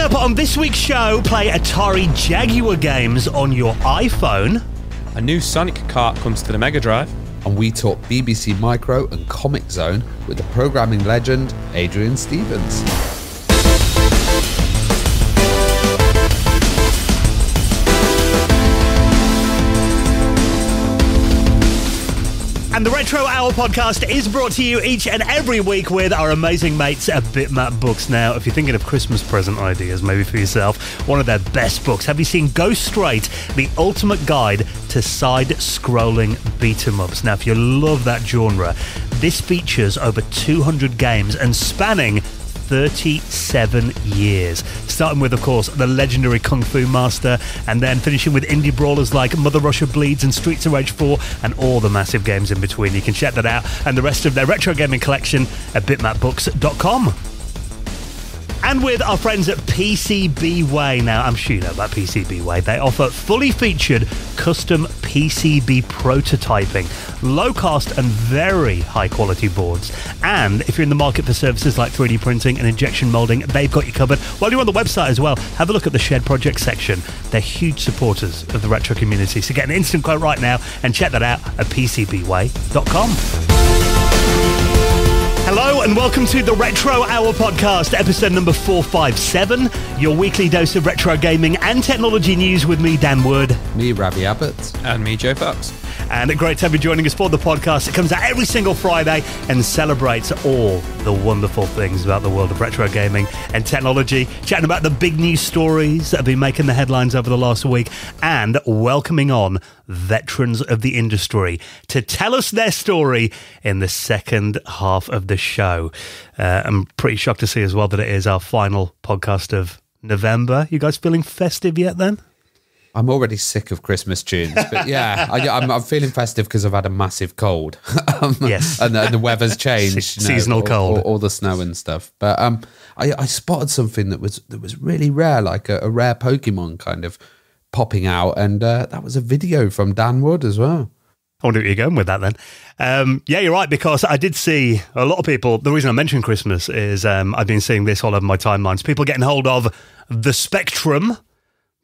up on this week's show, play Atari Jaguar games on your iPhone. A new Sonic kart comes to the Mega Drive. And we talk BBC Micro and Comix Zone with the programming legend, Adrian Stephens. And the Retro Hour podcast is brought to you each and every week with our amazing mates at Bitmap Books. Now, if you're thinking of Christmas present ideas, maybe for yourself, one of their best books. Have you seen Go Straight, the ultimate guide to side-scrolling beat-em-ups? Now, if you love that genre, this features over 200 games and spanning 37 years. Starting with, of course, the legendary Kung Fu Master, and then finishing with indie brawlers like Mother Russia Bleeds and Streets of Rage 4, and all the massive games in between. You can check that out and the rest of their retro gaming collection at bitmapbooks.com. And with our friends at PCBWay. Now, I'm sure you know about PCBWay. They offer fully featured custom PCB prototyping, low-cost and very high-quality boards. And if you're in the market for services like 3D printing and injection molding, they've got you covered. While you're on the website as well, have a look at the Shared Project section. They're huge supporters of the retro community. So get an instant quote right now and check that out at PCBWay.com. Hello and welcome to the Retro Hour podcast, episode number 457, your weekly dose of retro gaming and technology news with me, Dan Wood. Me, Ravi Abbott. And me, Joe Fox. And great to have you joining us for the podcast. It comes out every single Friday and celebrates all the wonderful things about the world of retro gaming and technology, chatting about the big news stories that have been making the headlines over the last week, and welcoming on veterans of the industry to tell us their story in the second half of the show. I'm pretty shocked to see as well that it is our final podcast of November. You guys feeling festive yet then? I'm already sick of Christmas tunes, but yeah, I'm feeling festive because I've had a massive cold. Yes. And the weather's changed. Seasonal cold. All the snow and stuff. But I spotted something that was really rare, like a rare Pokemon kind of popping out, and that was a video from Dan Wood as well. I wonder where you're going with that then. Yeah, you're right, because I did see a lot of people. The reason I mentioned Christmas is I've been seeing this all over my timelines. People getting hold of the Spectrum.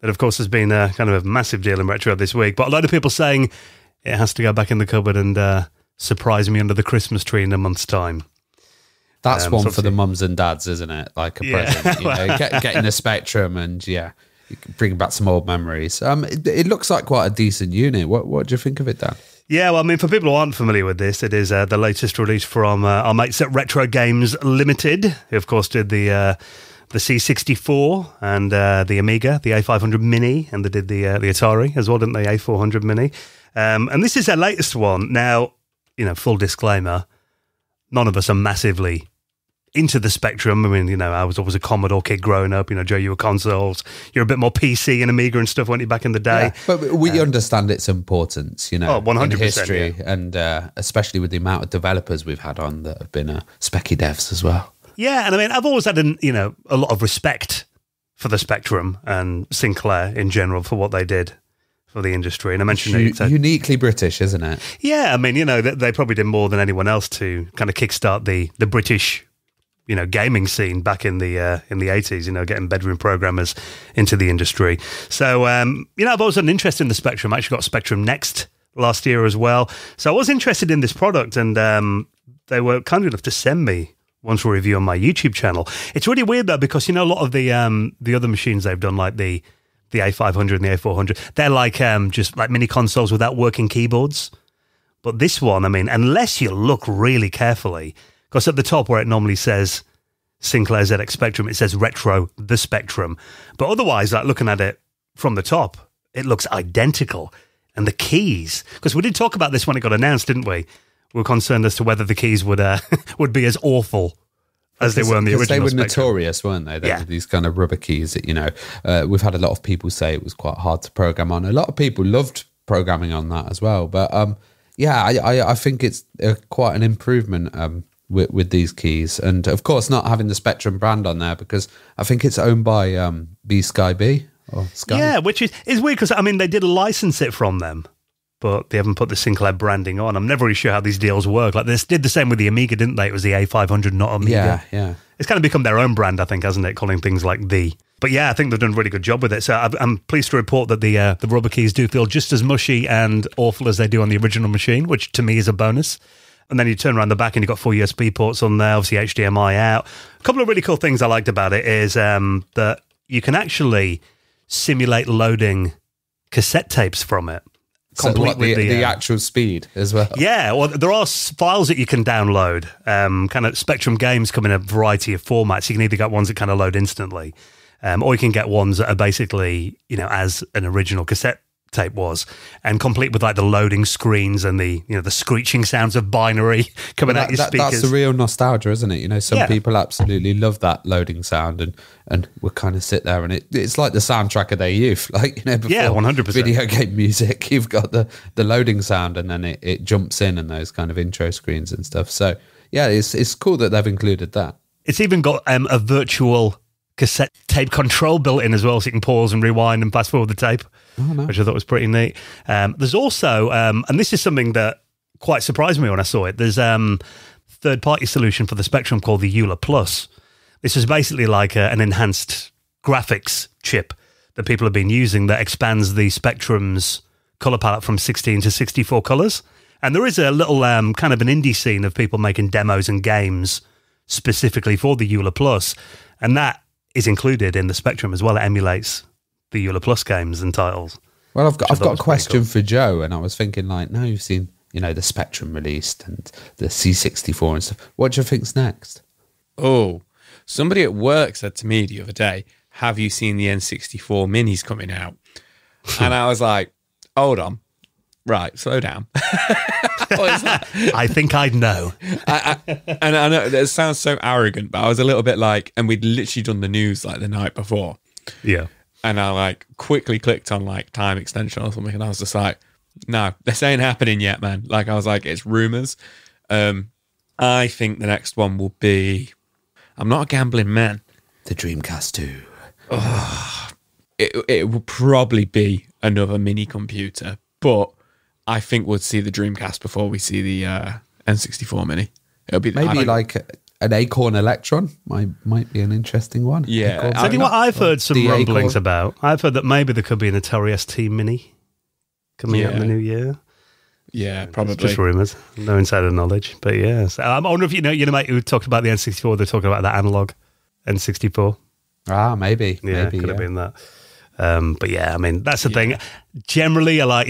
That, of course, has been a kind of a massive deal in retro this week. But a lot of people saying it has to go back in the cupboard and surprise me under the Christmas tree in a month's time. That's one for the mums and dads, isn't it? Like a present. You know, getting a Spectrum and, yeah, you can bring back some old memories. It looks like quite a decent unit. What do you think of it, Dan? Yeah, well, I mean, for people who aren't familiar with this, it is the latest release from our mates at Retro Games Limited, who, of course, did the C64 and the Amiga, the A500 Mini, and they did the Atari as well, didn't they? A400 Mini. And this is their latest one. Now, you know, full disclaimer, none of us are massively into the Spectrum. I mean, you know, I was always a Commodore kid growing up. You know, Joe, you were consoles. You're a bit more PC and Amiga and stuff, weren't you, back in the day? Yeah, but we understand its importance, you know, 100%, in history, yeah. And especially with the amount of developers we've had on that have been specky devs as well. Yeah, and I mean, I've always had a lot of respect for the Spectrum and Sinclair in general for what they did for the industry. And I mentioned it's uniquely British, isn't it? Yeah, I mean, you know, they probably did more than anyone else to kind of kickstart the British, you know, gaming scene back in the 80s. You know, getting bedroom programmers into the industry. So, you know, I've always had an interest in the Spectrum. I actually got Spectrum Next last year as well. So I was interested in this product, and they were kind enough to send me one for review on my YouTube channel. It's really weird though, because you know a lot of the other machines they've done, like the A500 and the A400, they're like just like mini consoles without working keyboards. But this one, I mean, unless you look really carefully, because at the top where it normally says Sinclair ZX Spectrum, it says Retro the Spectrum. But otherwise, like looking at it from the top, it looks identical. And the keys, because we did talk about this when it got announced, didn't we? We were concerned as to whether the keys would be as awful as they were in the original. They were Spectrum. notorious, weren't they? They were these kind of rubber keys that, you know, we've had a lot of people say it was quite hard to program on. A lot of people loved programming on that as well. But yeah, I think it's quite an improvement with these keys. And of course, not having the Spectrum brand on there, because I think it's owned by B Sky B or Sky. Yeah, which is weird, because I mean, they did license it from them. but they haven't put the Sinclair branding on. I'm never really sure how these deals work. Like, they did the same with the Amiga, didn't they? It was the A500, not Amiga. Yeah. It's kind of become their own brand, I think, hasn't it? Calling things like the. But yeah, I think they've done a really good job with it. So I'm pleased to report that the rubber keys do feel just as mushy and awful as they do on the original machine, which to me is a bonus. And then you turn around the back and you've got 4 USB ports on there, obviously HDMI out. A couple of really cool things I liked about it is that you can actually simulate loading cassette tapes from it. So what, the actual speed as well? Yeah, well, there are files that you can download. Kind of Spectrum games come in a variety of formats. You can either get ones that kind of load instantly, or you can get ones that are basically, as an original cassette tape was, and complete with like the loading screens and the the screeching sounds of binary coming out your speakers. That's the real nostalgia, isn't it? Some people absolutely love that loading sound, and we'll kind of sit there and it's like the soundtrack of their youth, like before 100%. Video game music, you've got the loading sound, and then it jumps in and those kind of intro screens and stuff. So yeah, it's cool that they've included that. It's even got a virtual cassette tape control built in as well, so you can pause and rewind and fast forward the tape. Which I thought was pretty neat. There's also, and this is something that quite surprised me when I saw it, there's third-party solution for the Spectrum called the EULA Plus. This is basically like an enhanced graphics chip that people have been using that expands the Spectrum's colour palette from 16 to 64 colours. And there is a little kind of an indie scene of people making demos and games specifically for the EULA Plus, and that is included in the Spectrum as well. It emulates the EULA Plus games and titles. Well, I've got a question for Joe, and I was thinking, like, now you've seen, the Spectrum released and the C64 and stuff. What do you think's next? Oh, somebody at work said to me the other day, "Have you seen the N64 minis coming out?" And I was like, "Hold on, right, slow down." What is that? I think I'd know. And I know that sounds so arrogant, but I was a little bit like, and we'd literally done the news like the night before. Yeah. And I like quickly clicked on like time extension or something, and I was just like, "No, this ain't happening yet, man." Like, I was like, it's rumors. I think the next one will be. I'm not a gambling man. The Dreamcast 2. Oh, it will probably be another mini computer, but I think we'll see the Dreamcast before we see the N64 mini. It'll be maybe like an Acorn Electron might be an interesting one. Yeah. I think what I've heard some rumblings about. I've heard that maybe there could be an Atari ST Mini coming out in the new year. Yeah, probably. It's just rumours. No insider knowledge. But yeah. So, I wonder if you know, mate, who talked about the N64, they're talking about that analog N64. Ah, maybe. Yeah, could have been that. But yeah, I mean, that's the thing. Generally, I like,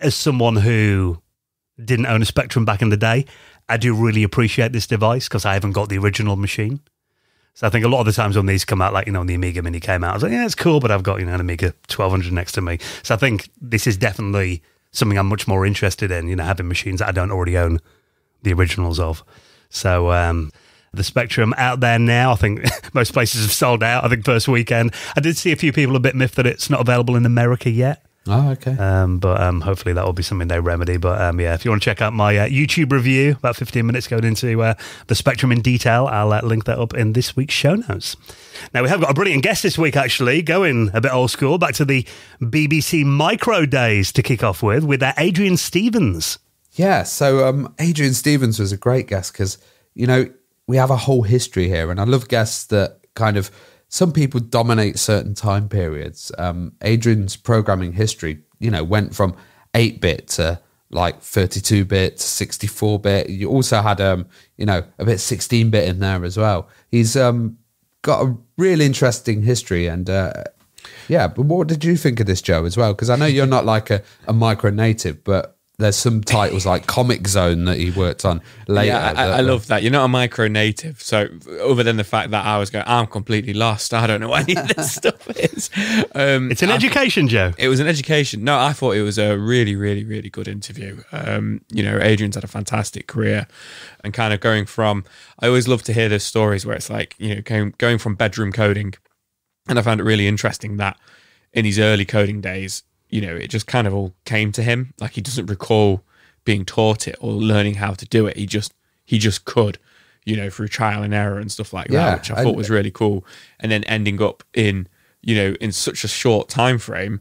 as someone who didn't own a Spectrum back in the day, I do really appreciate this device because I haven't got the original machine. So I think a lot of the times when these come out, like, when the Amiga Mini came out, I was like, yeah, it's cool, but I've got, an Amiga 1200 next to me. So I think this is definitely something I'm much more interested in, having machines that I don't already own the originals of. So the Spectrum out there now, I think most places have sold out. I think first weekend. I did see a few people a bit miffed that it's not available in America yet. Oh, okay. But hopefully that will be something they remedy. But yeah, if you want to check out my YouTube review, about 15 minutes going into the Spectrum in detail, I'll link that up in this week's show notes. Now, we have got a brilliant guest this week, actually, going a bit old school, back to the BBC Micro days to kick off with Adrian Stephens. Yeah, so Adrian Stephens was a great guest because, we have a whole history here, and I love guests that kind of, some people dominate certain time periods. Adrian's programming history, went from 8-bit to like 32-bit to 64-bit. You also had, a bit 16-bit in there as well. He's got a real interesting history, and yeah. But what did you think of this, Joe, as well? Because I know you're not like a micro native, but there's some titles like Comix Zone that he worked on later. Yeah, I love that. You're not a micro native. So other than the fact that I was going, I'm completely lost. I don't know what any of this stuff is. It's an education, Joe. It was an education. No, I thought it was a really, really, really good interview. Adrian's had a fantastic career, and kind of going from, I always love to hear those stories where it's like, going from bedroom coding. And I found it really interesting that in his early coding days, it just kind of all came to him. Like, he doesn't recall being taught it or learning how to do it. He just could, through trial and error and stuff like that, which I thought was really cool. And then ending up in, in such a short time frame,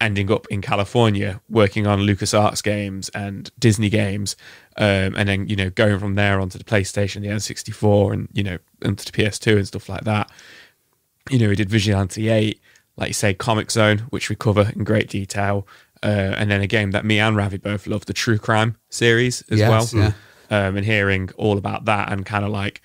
ending up in California working on LucasArts games and Disney games, and then, you know, going from there onto the PlayStation, the N64, and, you know, onto the PS2 and stuff like that. You know, he did Vigilante 8, like you say, Comix Zone, which we cover in great detail, and then a game that me and Ravi both love, the True Crime series as well. Yeah. And hearing all about that, and kind of like,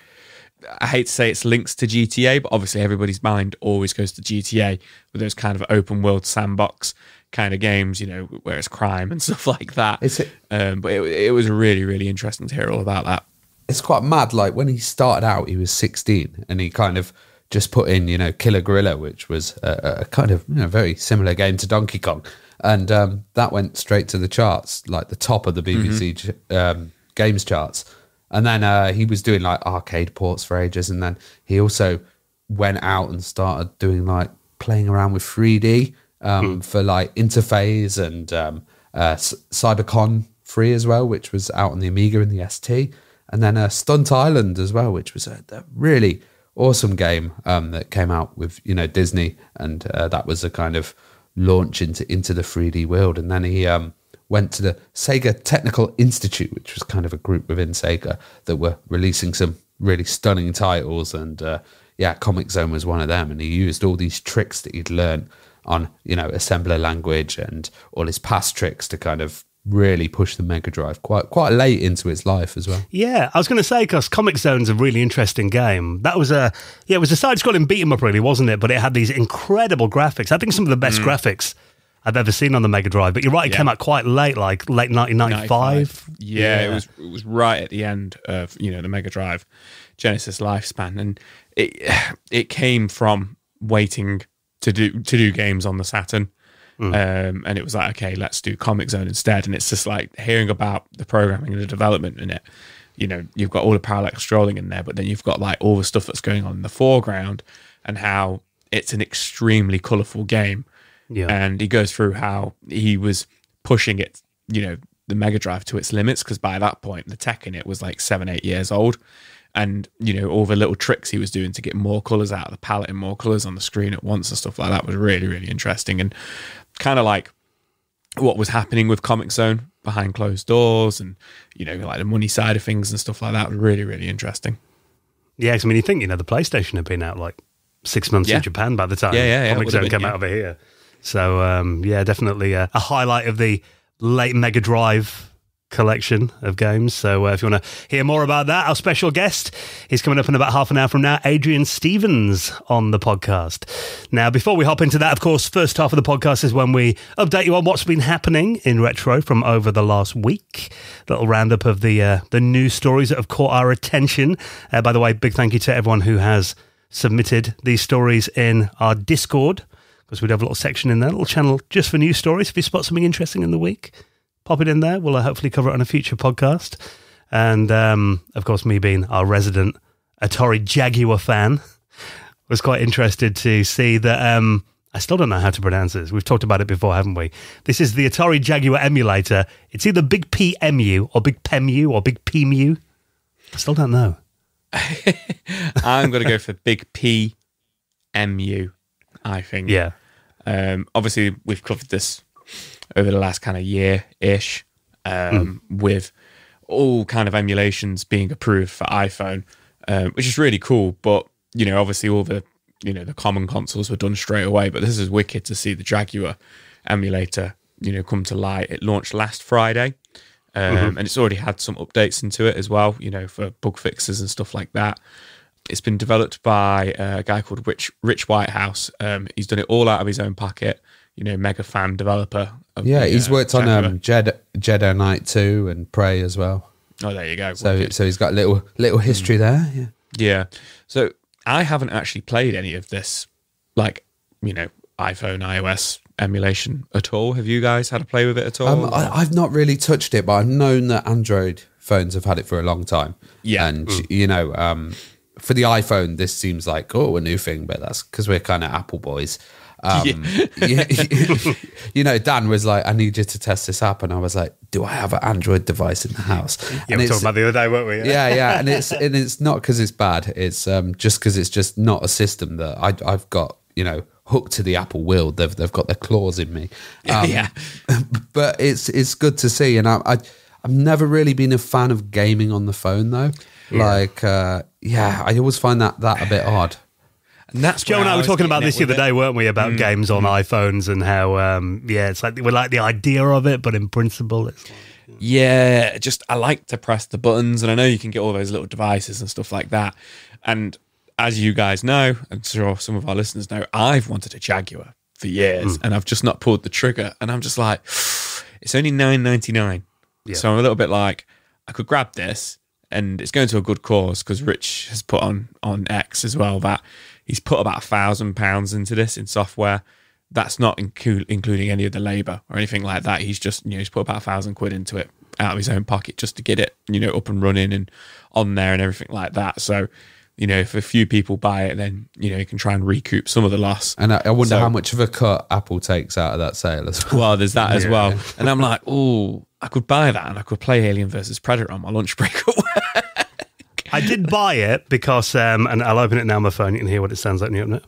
I hate to say it's links to GTA, but obviously everybody's mind always goes to GTA with those kind of open world sandbox kind of games, you know, where it's crime and stuff like that. But it was really, really interesting to hear all about that. It's quite mad. Like when he started out, he was 16 and he kind of just put in, you know, Killer Gorilla, which was a kind of, you know, very similar game to Donkey Kong. And that went straight to the charts, like the top of the BBC games charts. And then he was doing like arcade ports for ages. And then he also went out and started doing like playing around with 3D for like Interphase and CyberCon 3 as well, which was out on the Amiga and the ST. And then Stunt Island as well, which was a really awesome game that came out with, you know, Disney. And that was a kind of launch into the 3D world. And then he went to the Sega Technical Institute, which was kind of a group within Sega that were releasing some really stunning titles. And Comix Zone was one of them. And he used all these tricks that he'd learned on, you know, assembler language and all his past tricks to kind of really push the Mega Drive quite late into its life as well. Yeah, I was going to say, because Comix Zone's a really interesting game. That was it was a side-scrolling beat-em-up, really, wasn't it? But it had these incredible graphics. I think some of the best graphics I've ever seen on the Mega Drive. But you're right, it came out quite late, like late 1995. Yeah, it was right at the end of, you know, the Mega Drive Genesis lifespan, and it came from waiting to do games on the Saturn. And it was like, okay, let's do Comix Zone instead. And it's just like hearing about the programming and the development in it. You know, you've got all the parallax scrolling in there, but then you've got like all the stuff that's going on in the foreground and how it's an extremely colourful game. Yeah. And he goes through how he was pushing it, you know, the Mega Drive to its limits, because by that point the tech in it was like 7-8 years old. And, you know, all the little tricks he was doing to get more colours out of the palette and more colours on the screen at once and stuff like that was really, really interesting. And kind of like what was happening with Comix Zone behind closed doors and, you know, like the money side of things and stuff like that was really, really interesting. Yeah, because I mean, you think, you know, the PlayStation had been out like 6 months in Japan by the time Comix Zone came out over here. So, definitely a highlight of the late Mega Drive collection of games. So if you want to hear more about that, our special guest is coming up in about half an hour from now, Adrian Stephens on the podcast. Now, before we hop into that, of course, first half of the podcast is when we update you on what's been happening in retro from over the last week. A little roundup of the news stories that have caught our attention. By the way, big thank you to everyone who has submitted these stories in our Discord, because we'd have a little section in there, a little channel just for news stories. If you spot something interesting in the week, pop it in there. We'll hopefully cover it on a future podcast. And, of course, me being our resident Atari Jaguar fan, was quite interested to see that... I still don't know how to pronounce this. We've talked about it before, haven't we? This is the Atari Jaguar emulator. It's either Big PMU or Big PEMU or Big PMU. I still don't know. I'm going to go for Big PMU, I think. Yeah. Obviously, we've covered this over the last kind of year-ish, with all kind of emulations being approved for iPhone, which is really cool. But, you know, obviously all the, you know, the common consoles were done straight away. But this is wicked to see the Jaguar emulator, you know, come to light. It launched last Friday, and it's already had some updates into it as well, you know, for bug fixes and stuff like that. It's been developed by a guy called Rich Whitehouse. He's done it all out of his own pocket. You know, mega fan developer. He's worked on Jedi Knight 2 and Prey as well. Oh, there you go. So he's got a little history there. Yeah. Yeah. So I haven't actually played any of this, like, you know, iPhone, iOS emulation at all. Have you guys had a play with it at all? I've not really touched it, but I've known that Android phones have had it for a long time. Yeah. And, you know, for the iPhone, this seems like, a new thing, but that's because we're kind of Apple boys. You know, Dan was like, I need you to test this app, and I was like, do I have an Android device in the house? Yeah, we were talking about the other day, weren't we? Yeah. And it's not because it's bad. It's just because it's just not a system that I've got, you know, hooked to the Apple wheel. They've got their claws in me. Yeah. But it's good to see. And I've never really been a fan of gaming on the phone, though. I always find that a bit odd. And that's Joe and I were talking about this the other day, weren't we? About games on iPhones and how, it's like we like the idea of it, but in principle, it's like, yeah, just I like to press the buttons, and I know you can get all those little devices and stuff like that. And as you guys know, I'm sure some of our listeners know, I've wanted a Jaguar for years, and I've just not pulled the trigger. And I'm just like, it's only $9.99, so I'm a little bit like, I could grab this, and it's going to a good cause because Rich has put on X as well that he's put about £1,000 into this in software. That's not including any of the labour or anything like that. He's just, he's put about £1,000 into it out of his own pocket just to get it, up and running and on there and everything like that. So, if a few people buy it, then, you can try and recoup some of the loss. And I wonder how much of a cut Apple takes out of that sale as well. Well, there's that as well. And I'm like, oh, I could buy that and I could play Alien versus Predator on my lunch break at work. I did buy it because, and I'll open it now on my phone. You can hear what it sounds like when you open it.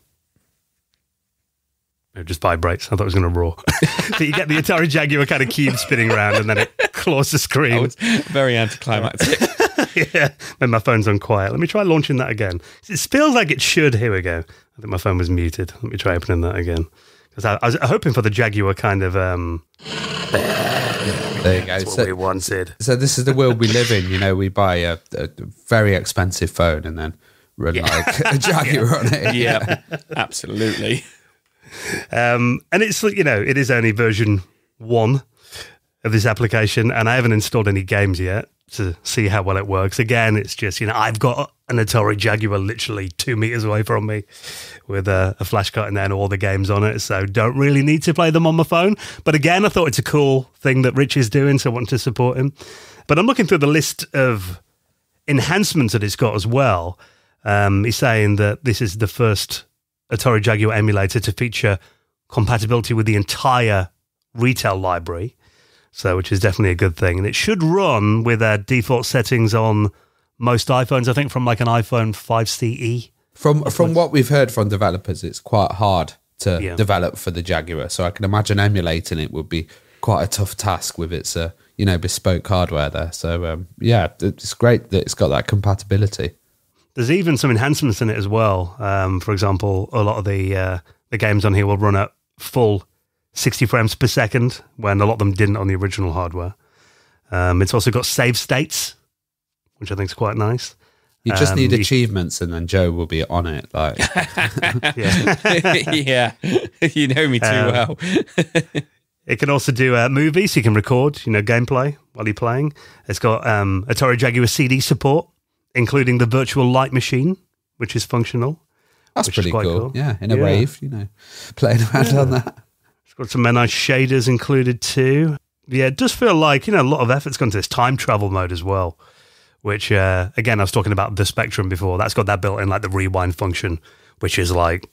It just vibrates. I thought it was going to roar. So you get the Atari Jaguar kind of cube spinning around and then it claws the screen. That was very anticlimactic. Yeah, when my phone's on quiet. Let me try launching that again. It feels like it should. Here we go. I think my phone was muted. Let me try opening that again. Because I was hoping for the Jaguar kind of... there you go. That's what we wanted. So this is the world we live in. We buy a very expensive phone and then run like a Jaguar on it. Yeah, absolutely. And it's, it is only version 1 of this application, and I haven't installed any games yet to see how well it works. Again, it's just, I've got an Atari Jaguar literally 2 meters away from me with a flash card and then all the games on it, so don't really need to play them on my phone. But again, I thought it's a cool thing that Rich is doing, so I want to support him. But I'm looking through the list of enhancements that it's got as well. He's saying that this is the first Atari Jaguar emulator to feature compatibility with the entire retail library, so which is definitely a good thing. And it should run with default settings on most iPhones, I think, from like an iPhone 5CE. From what we've heard from developers, it's quite hard to develop for the Jaguar. So I can imagine emulating it would be quite a tough task with its bespoke hardware there. So it's great that it's got that compatibility. There's even some enhancements in it as well. For example, a lot of the games on here will run at full 60 frames per second when a lot of them didn't on the original hardware. It's also got save states, which I think is quite nice. You just need achievements and then Joe will be on it. Like, yeah, you know me too well. It can also do movies. So you can record, gameplay while you're playing. It's got Atari Jaguar CD support, including the virtual light machine, which is functional. That's pretty cool. Yeah, in a rave, playing around on that. It's got some nice shaders included too. Yeah, it does feel like, a lot of effort's gone to this time travel mode as well, which, again, I was talking about the Spectrum before. That's got that built in, like the rewind function, which is like,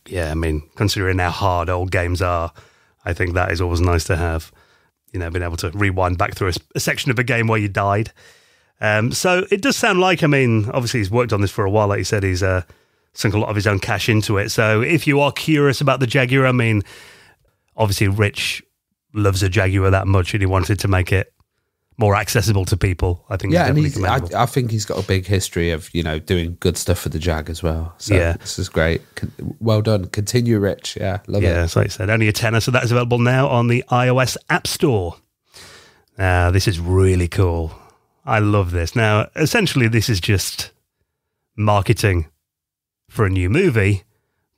considering how hard old games are, I think that is always nice to have, being able to rewind back through a section of a game where you died. So it does sound like, obviously he's worked on this for a while. Like you said, he's sunk a lot of his own cash into it. So if you are curious about the Jaguar, obviously Rich loves a Jaguar that much and he wanted to make it more accessible to people. I think. Yeah, and I think he's got a big history of, doing good stuff for the Jag as well. So this is great. Well done. Continue, Rich. Yeah, love it. Yeah, so like I said, only a tenner. So that is available now on the iOS App Store. This is really cool. I love this. Now, essentially, this is just marketing for a new movie,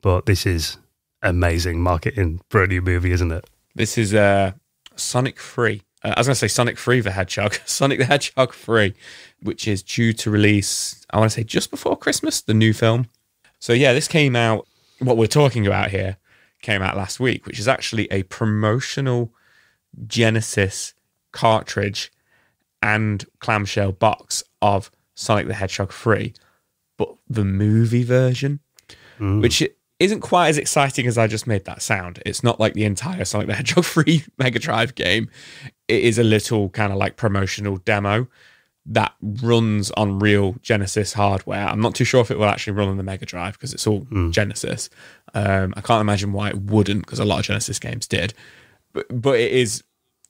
but this is amazing marketing for a new movie, isn't it? This is Sonic 3. I was going to say Sonic 3 the Hedgehog. Sonic the Hedgehog 3, which is due to release, I want to say just before Christmas, the new film. So yeah, this came out, what we're talking about here, came out last week, which is actually a promotional Genesis cartridge and clamshell box of Sonic the Hedgehog 3, but the movie version, which isn't quite as exciting as I just made that sound. It's not like the entire Sonic the Hedgehog 3 Mega Drive game. It is a little kind of like promotional demo. that runs on real Genesis hardware. I'm not too sure if it will actually run on the Mega Drive because it's all Genesis. I can't imagine why it wouldn't, because a lot of Genesis games did. But it is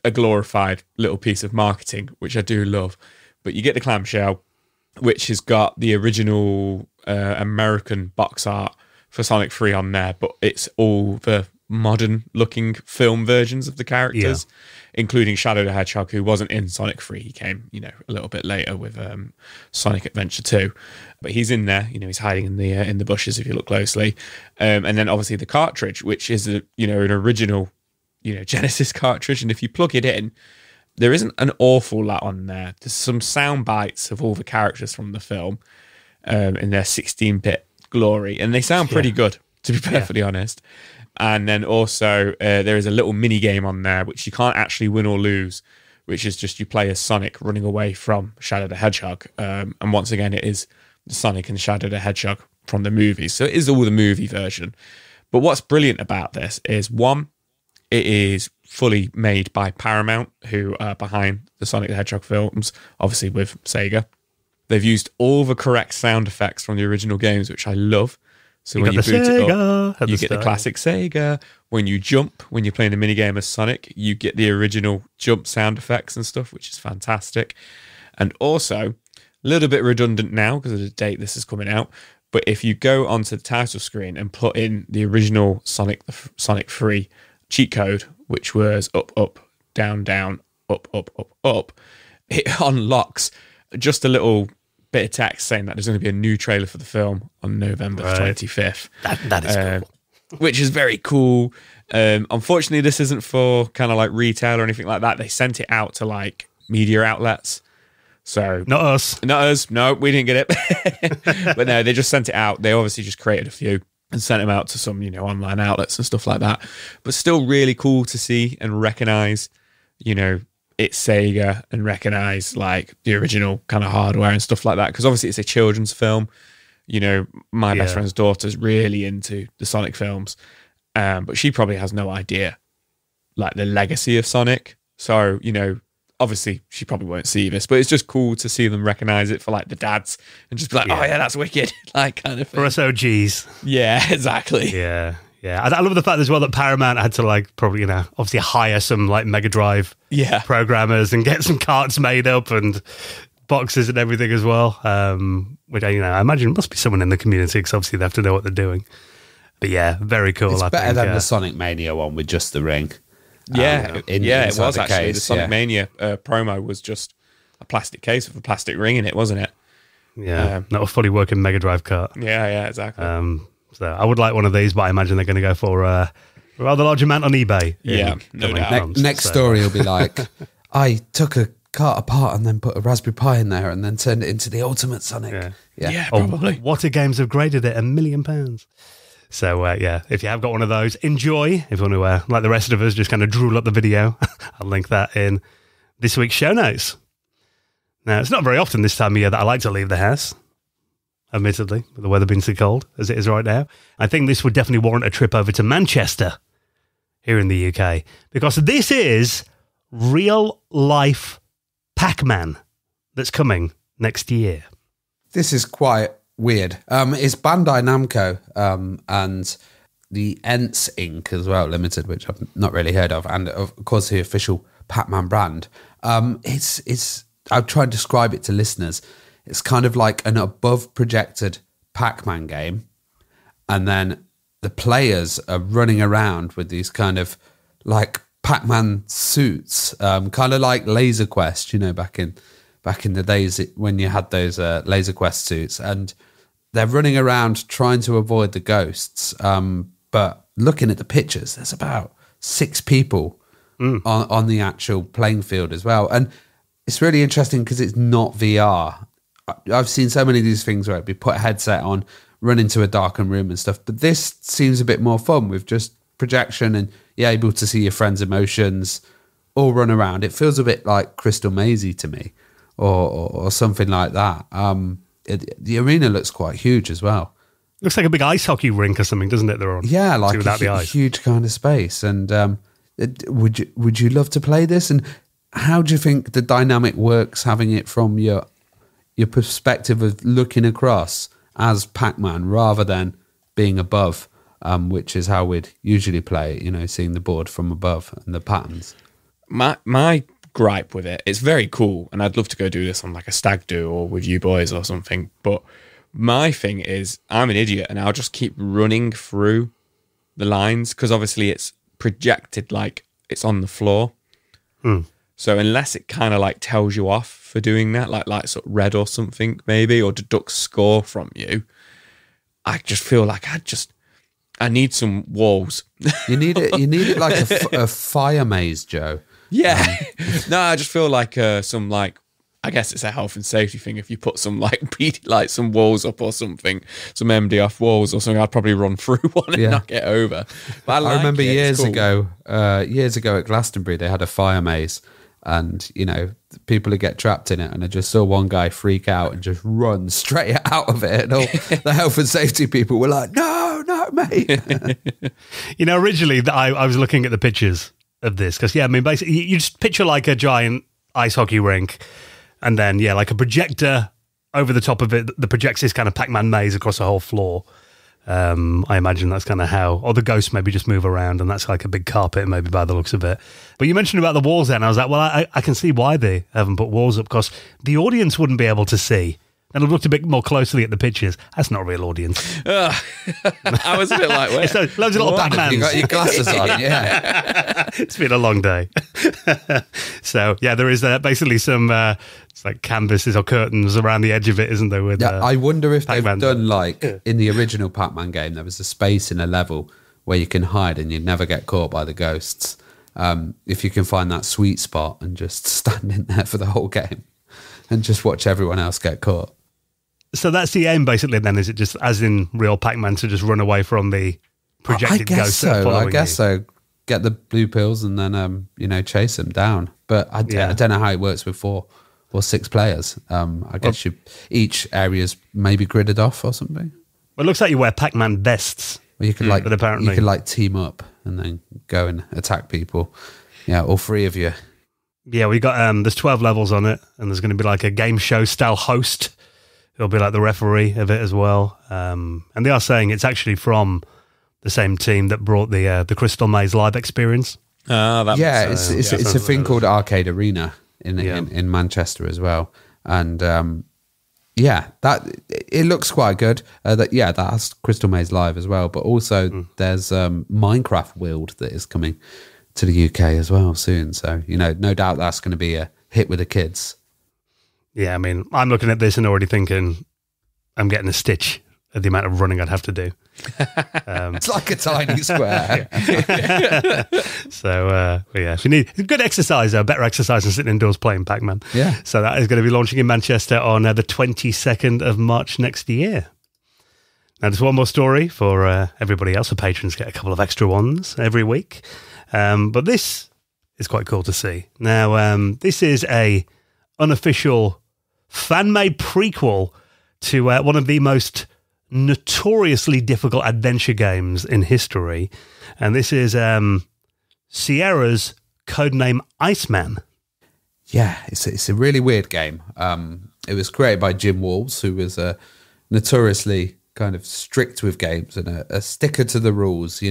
a glorified little piece of marketing, which I do love. But you get the clamshell, which has got the original American box art for Sonic 3 on there, but it's all the modern looking film versions of the characters, including Shadow the Hedgehog, who wasn't in Sonic 3. He came, a little bit later with Sonic Adventure 2, but he's in there. He's hiding in the bushes if you look closely. And then obviously the cartridge, which is an original, Genesis cartridge, and if you plug it in, there isn't an awful lot on there. There's some sound bites of all the characters from the film in their 16-bit glory, and they sound pretty good, to be perfectly honest. And then also there is a little mini game on there which you can't actually win or lose, which is just you play as Sonic running away from Shadow the Hedgehog. And once again, it is Sonic and Shadow the Hedgehog from the movies. So it is all the movie version. But what's brilliant about this is, one, it is fully made by Paramount, who are behind the Sonic the Hedgehog films, obviously with Sega. They've used all the correct sound effects from the original games, which I love. So when you boot it up, you get the classic Sega. When you jump, when you're playing the minigame as Sonic, you get the original jump sound effects and stuff, which is fantastic. And also, a little bit redundant now because of the date this is coming out, but if you go onto the title screen and put in the original Sonic 3 cheat code, which was up, up, down, down, up, up, up, up, it unlocks just a little bit of text saying that there's going to be a new trailer for the film on November 25th. That is cool. Which is very cool. Unfortunately, this isn't for kind of like retail or anything like that. They sent it out to like media outlets. So Not us. No, we didn't get it. But no, they just sent it out. They obviously just created a few and sent them out to some, online outlets and stuff like that. But still really cool to see and recognize, it's Sega, and recognize like the original kind of hardware and stuff like that, because obviously it's a children's film. My best friend's daughter's really into the Sonic films, but she probably has no idea like the legacy of Sonic. So obviously she probably won't see this, but it's just cool to see them recognize it for like the dads and just be like, oh yeah, that's wicked, like kind of thing. For us OGs. Yeah, exactly. Yeah. I love the fact as well that Paramount had to like probably, obviously hire some like Mega Drive programmers and get some carts made up and boxes and everything as well. Which I imagine must be someone in the community, because obviously they have to know what they're doing. But yeah, very cool. It's better than the Sonic Mania one with just the ring. It was actually. Case, the Sonic Mania promo was just a plastic case with a plastic ring in it, wasn't it? Yeah, not a fully working Mega Drive cart. Yeah, exactly. So I would like one of these, but I imagine they're going to go for a rather large amount on eBay. Yeah, no doubt. Next story will be like, I took a cart apart and then put a Raspberry Pi in there and then turned it into the ultimate Sonic. Yeah, probably. What games have graded it £1 million? So, if you have got one of those, enjoy. If you want to, like the rest of us, just kind of drool up the video, I'll link that in this week's show notes. Now, it's not very often this time of year that I like to leave the house, admittedly, with the weather being so cold as it is right now. I think this would definitely warrant a trip over to Manchester here in the UK, because this is real-life Pac-Man that's coming next year. This is quite weird. It's Bandai Namco and the Ents Inc. as well, Limited, which I've not really heard of, and of course the official Pac-Man brand. It's I'll try and describe it to listeners. It's kind of like an above projected Pac-Man game, and then the players are running around with these kind of like Pac-Man suits, kind of like Laser Quest, back in the days when you had those Laser Quest suits, and they're running around trying to avoid the ghosts. But looking at the pictures, there's about 6 people on the actual playing field as well. And it's really interesting because it's not VR. I've seen so many of these things where it'd be put a headset on, run into a darkened room and stuff. But this seems a bit more fun with just projection and you're able to see your friends' emotions all run around. It feels a bit like Crystal Mazy to me, or something like that. The arena looks quite huge as well. Looks like a big ice hockey rink or something, doesn't it? They're on. Yeah, like a huge kind of space. And would you love to play this? And how do you think the dynamic works, having it from your perspective of looking across as Pac-Man rather than being above, which is how we'd usually play, seeing the board from above and the patterns? My gripe with it's very cool, and I'd love to go do this on like a stag do or with you boys or something, but my thing is I'm an idiot and I'll just keep running through the lines because obviously it's projected like it's on the floor. So unless it kind of like tells you off for doing that, like sort of red or something maybe, or deducts score from you, I just feel like I need some walls. You need it like a fire maze, Joe. Yeah. No, I just feel like some like, I guess it's a health and safety thing. If you put some like some walls up or something, some MDF walls or something, I'd probably run through one and not get over. But I remember years ago at Glastonbury, they had a fire maze, and people would get trapped in it, and I just saw one guy freak out and just run straight out of it, and all the health and safety people were like, "No, mate." Originally I was looking at the pictures of this because basically you just picture like a giant ice hockey rink. And then, like a projector over the top of it that projects this kind of Pac-Man maze across the whole floor. I imagine that's kind of how, or the ghosts maybe just move around and that's like a big carpet maybe by the looks of it. But you mentioned about the walls then. I was like, well, I can see why they haven't put walls up because the audience wouldn't be able to see. And I've looked a bit more closely at the pictures. That's not a real audience. I was a bit like, wait. So, loads of little Pac-Mans. You got your glasses on, yeah. It's been a long day. So, there is basically some it's like canvases or curtains around the edge of it, isn't there? With, I wonder if Pac-Man. they've done like in the original Pac-Man game, there was a space in a level where you can hide and you'd never get caught by the ghosts. If you can find that sweet spot and just stand in there for the whole game and just watch everyone else get caught. So that's the aim, basically. Then is it just, as in real Pac-Man, to just run away from the projected ghosts? I guess so. Get the blue pills and then chase them down. But I don't know how it works with 4 or 6 players. I guess each area's maybe gridded off or something. Well, it looks like you wear Pac-Man vests. Well, you could but apparently you could like team up and then go and attack people. Yeah, all 3 of you. Yeah, we got there's 12 levels on it, and there's going to be like a game show style host. He'll be like the referee of it as well. And they are saying it's actually from the same team that brought the Crystal Maze live experience. It's a thing called Arcade Arena in Manchester as well. And that it looks quite good. That has Crystal Maze live as well. But also there's Minecraft Wild that is coming to the UK as well soon. So, no doubt that's going to be a hit with the kids. Yeah, I mean, I'm looking at this and already thinking I'm getting a stitch at the amount of running I'd have to do. It's like a tiny square. So, if you need good exercise, better exercise than sitting indoors playing Pac-Man. Yeah. So that is going to be launching in Manchester on the 22nd of March next year. Now, there's one more story for everybody else. The patrons get a couple of extra ones every week. But this is quite cool to see. Now, this is a unofficial fan-made prequel to one of the most notoriously difficult adventure games in history. And this is Sierra's codename Iceman. Yeah, it's a really weird game. It was created by Jim Walls, who was notoriously kind of strict with games and a sticker to the rules.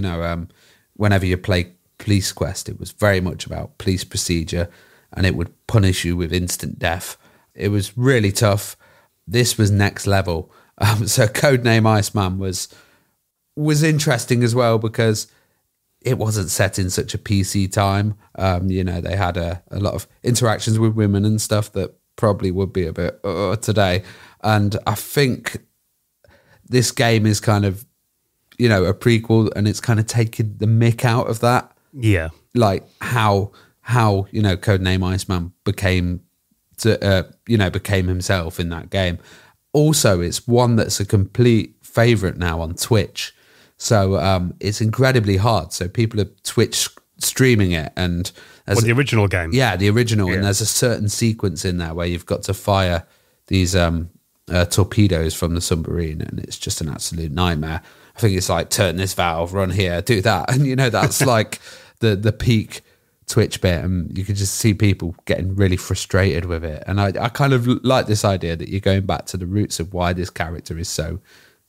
Whenever you play Police Quest, it was very much about police procedure, and it would punish you with instant death. It was really tough. This was next level. So codename Iceman was interesting as well because it wasn't set in such a PC time. They had a lot of interactions with women and stuff that probably would be a bit today. And I think this game is kind of, a prequel, and it's kind of taking the mick out of that. Yeah. Like how codename Iceman became himself in that game. Also, it's one that's a complete favorite now on Twitch. So it's incredibly hard. So people are Twitch streaming it. And the original game? Yeah, the original. Yeah. And there's a certain sequence in there where you've got to fire these torpedoes from the submarine, and it's just an absolute nightmare. I think it's like, turn this valve, run here, do that. And, that's like the peak Twitch bit, and you could just see people getting really frustrated with it. And I kind of like this idea that you're going back to the roots of why this character is so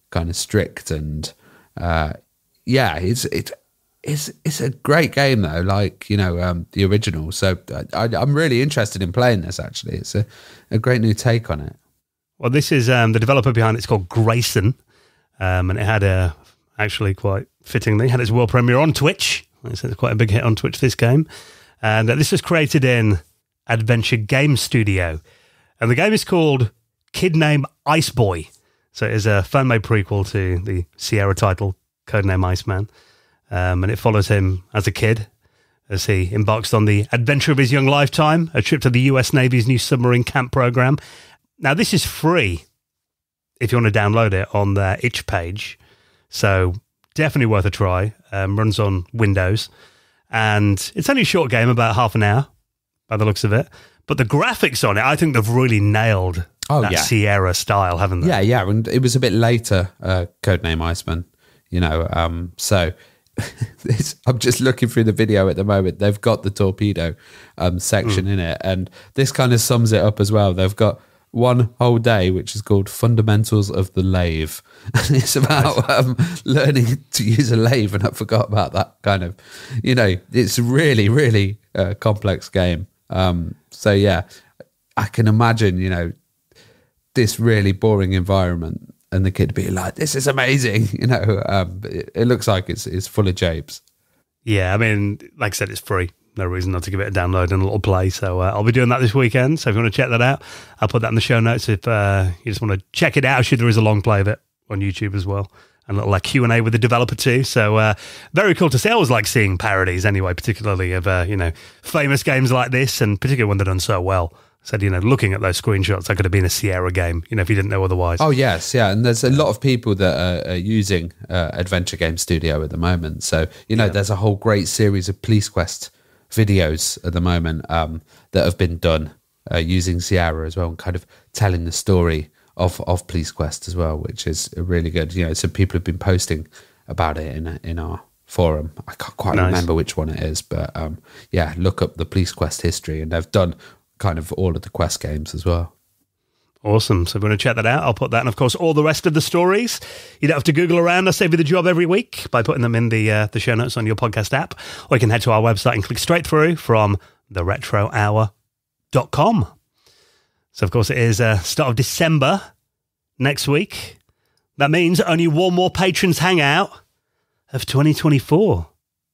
kind of strict. And it's a great game though, like, you know, the original. So I'm really interested in playing this. Actually, it's a great new take on it. Well, this is the developer behind it's called Grayson, and it had actually quite fittingly had its world premiere on Twitch. It's quite a big hit on Twitch, this game. And this was created in Adventure Game Studio. And the game is called Kid Name Ice Boy. So it is a fan-made prequel to the Sierra title, Codename Iceman. And it follows him as a kid as he embarks on the adventure of his young lifetime, a trip to the US Navy's new submarine camp program. Now, this is free if you want to download it on their itch page. So definitely worth a try. Runs on Windows. And it's only a short game, about half an hour by the looks of it. But the graphics on it, I think they've really nailed that Sierra style, haven't they? Yeah. And it was a bit later, Codename Iceman, you know. So I'm just looking through the video at the moment. They've got the torpedo section in it. And this kind of sums it up as well. They've got one whole day, which is called Fundamentals of the Lathe. And it's about learning to use a lathe. And I forgot about that kind of, you know, it's really, really complex game. So, yeah, I can imagine, you know, this really boring environment and the kid being like, this is amazing. You know, it looks like it's full of japes. Yeah, I mean, like I said, it's free. No reason not to give it a download and a little play. So I'll be doing that this weekend. So if you want to check that out, I'll put that in the show notes. If you just want to check it out, actually, there is a long play of it on YouTube as well. And a little Q&A with the developer too. So very cool to see. I always like seeing parodies anyway, particularly of, you know, famous games like this, and particularly when they're done so well. Said, you know, looking at those screenshots, that could have been a Sierra game, you know, if you didn't know otherwise. Oh, yes, yeah. And there's a lot of people that are using Adventure Game Studio at the moment. So, you know, there's a whole great series of Police Quest videos at the moment that have been done using Sierra as well, and kind of telling the story of Police Quest as well, which is really good. You know, so people have been posting about it in our forum. I can't quite remember which one it is, but yeah, look up the Police Quest history, and they've done kind of all of the Quest games as well. Awesome. So if you want to check that out, I'll put that, and of course all the rest of the stories. You don't have to Google around. I save you the job every week by putting them in the show notes on your podcast app, or you can head to our website and click straight through from theretrohour.com. So of course it is start of December next week. That means only one more Patrons Hangout of 2024,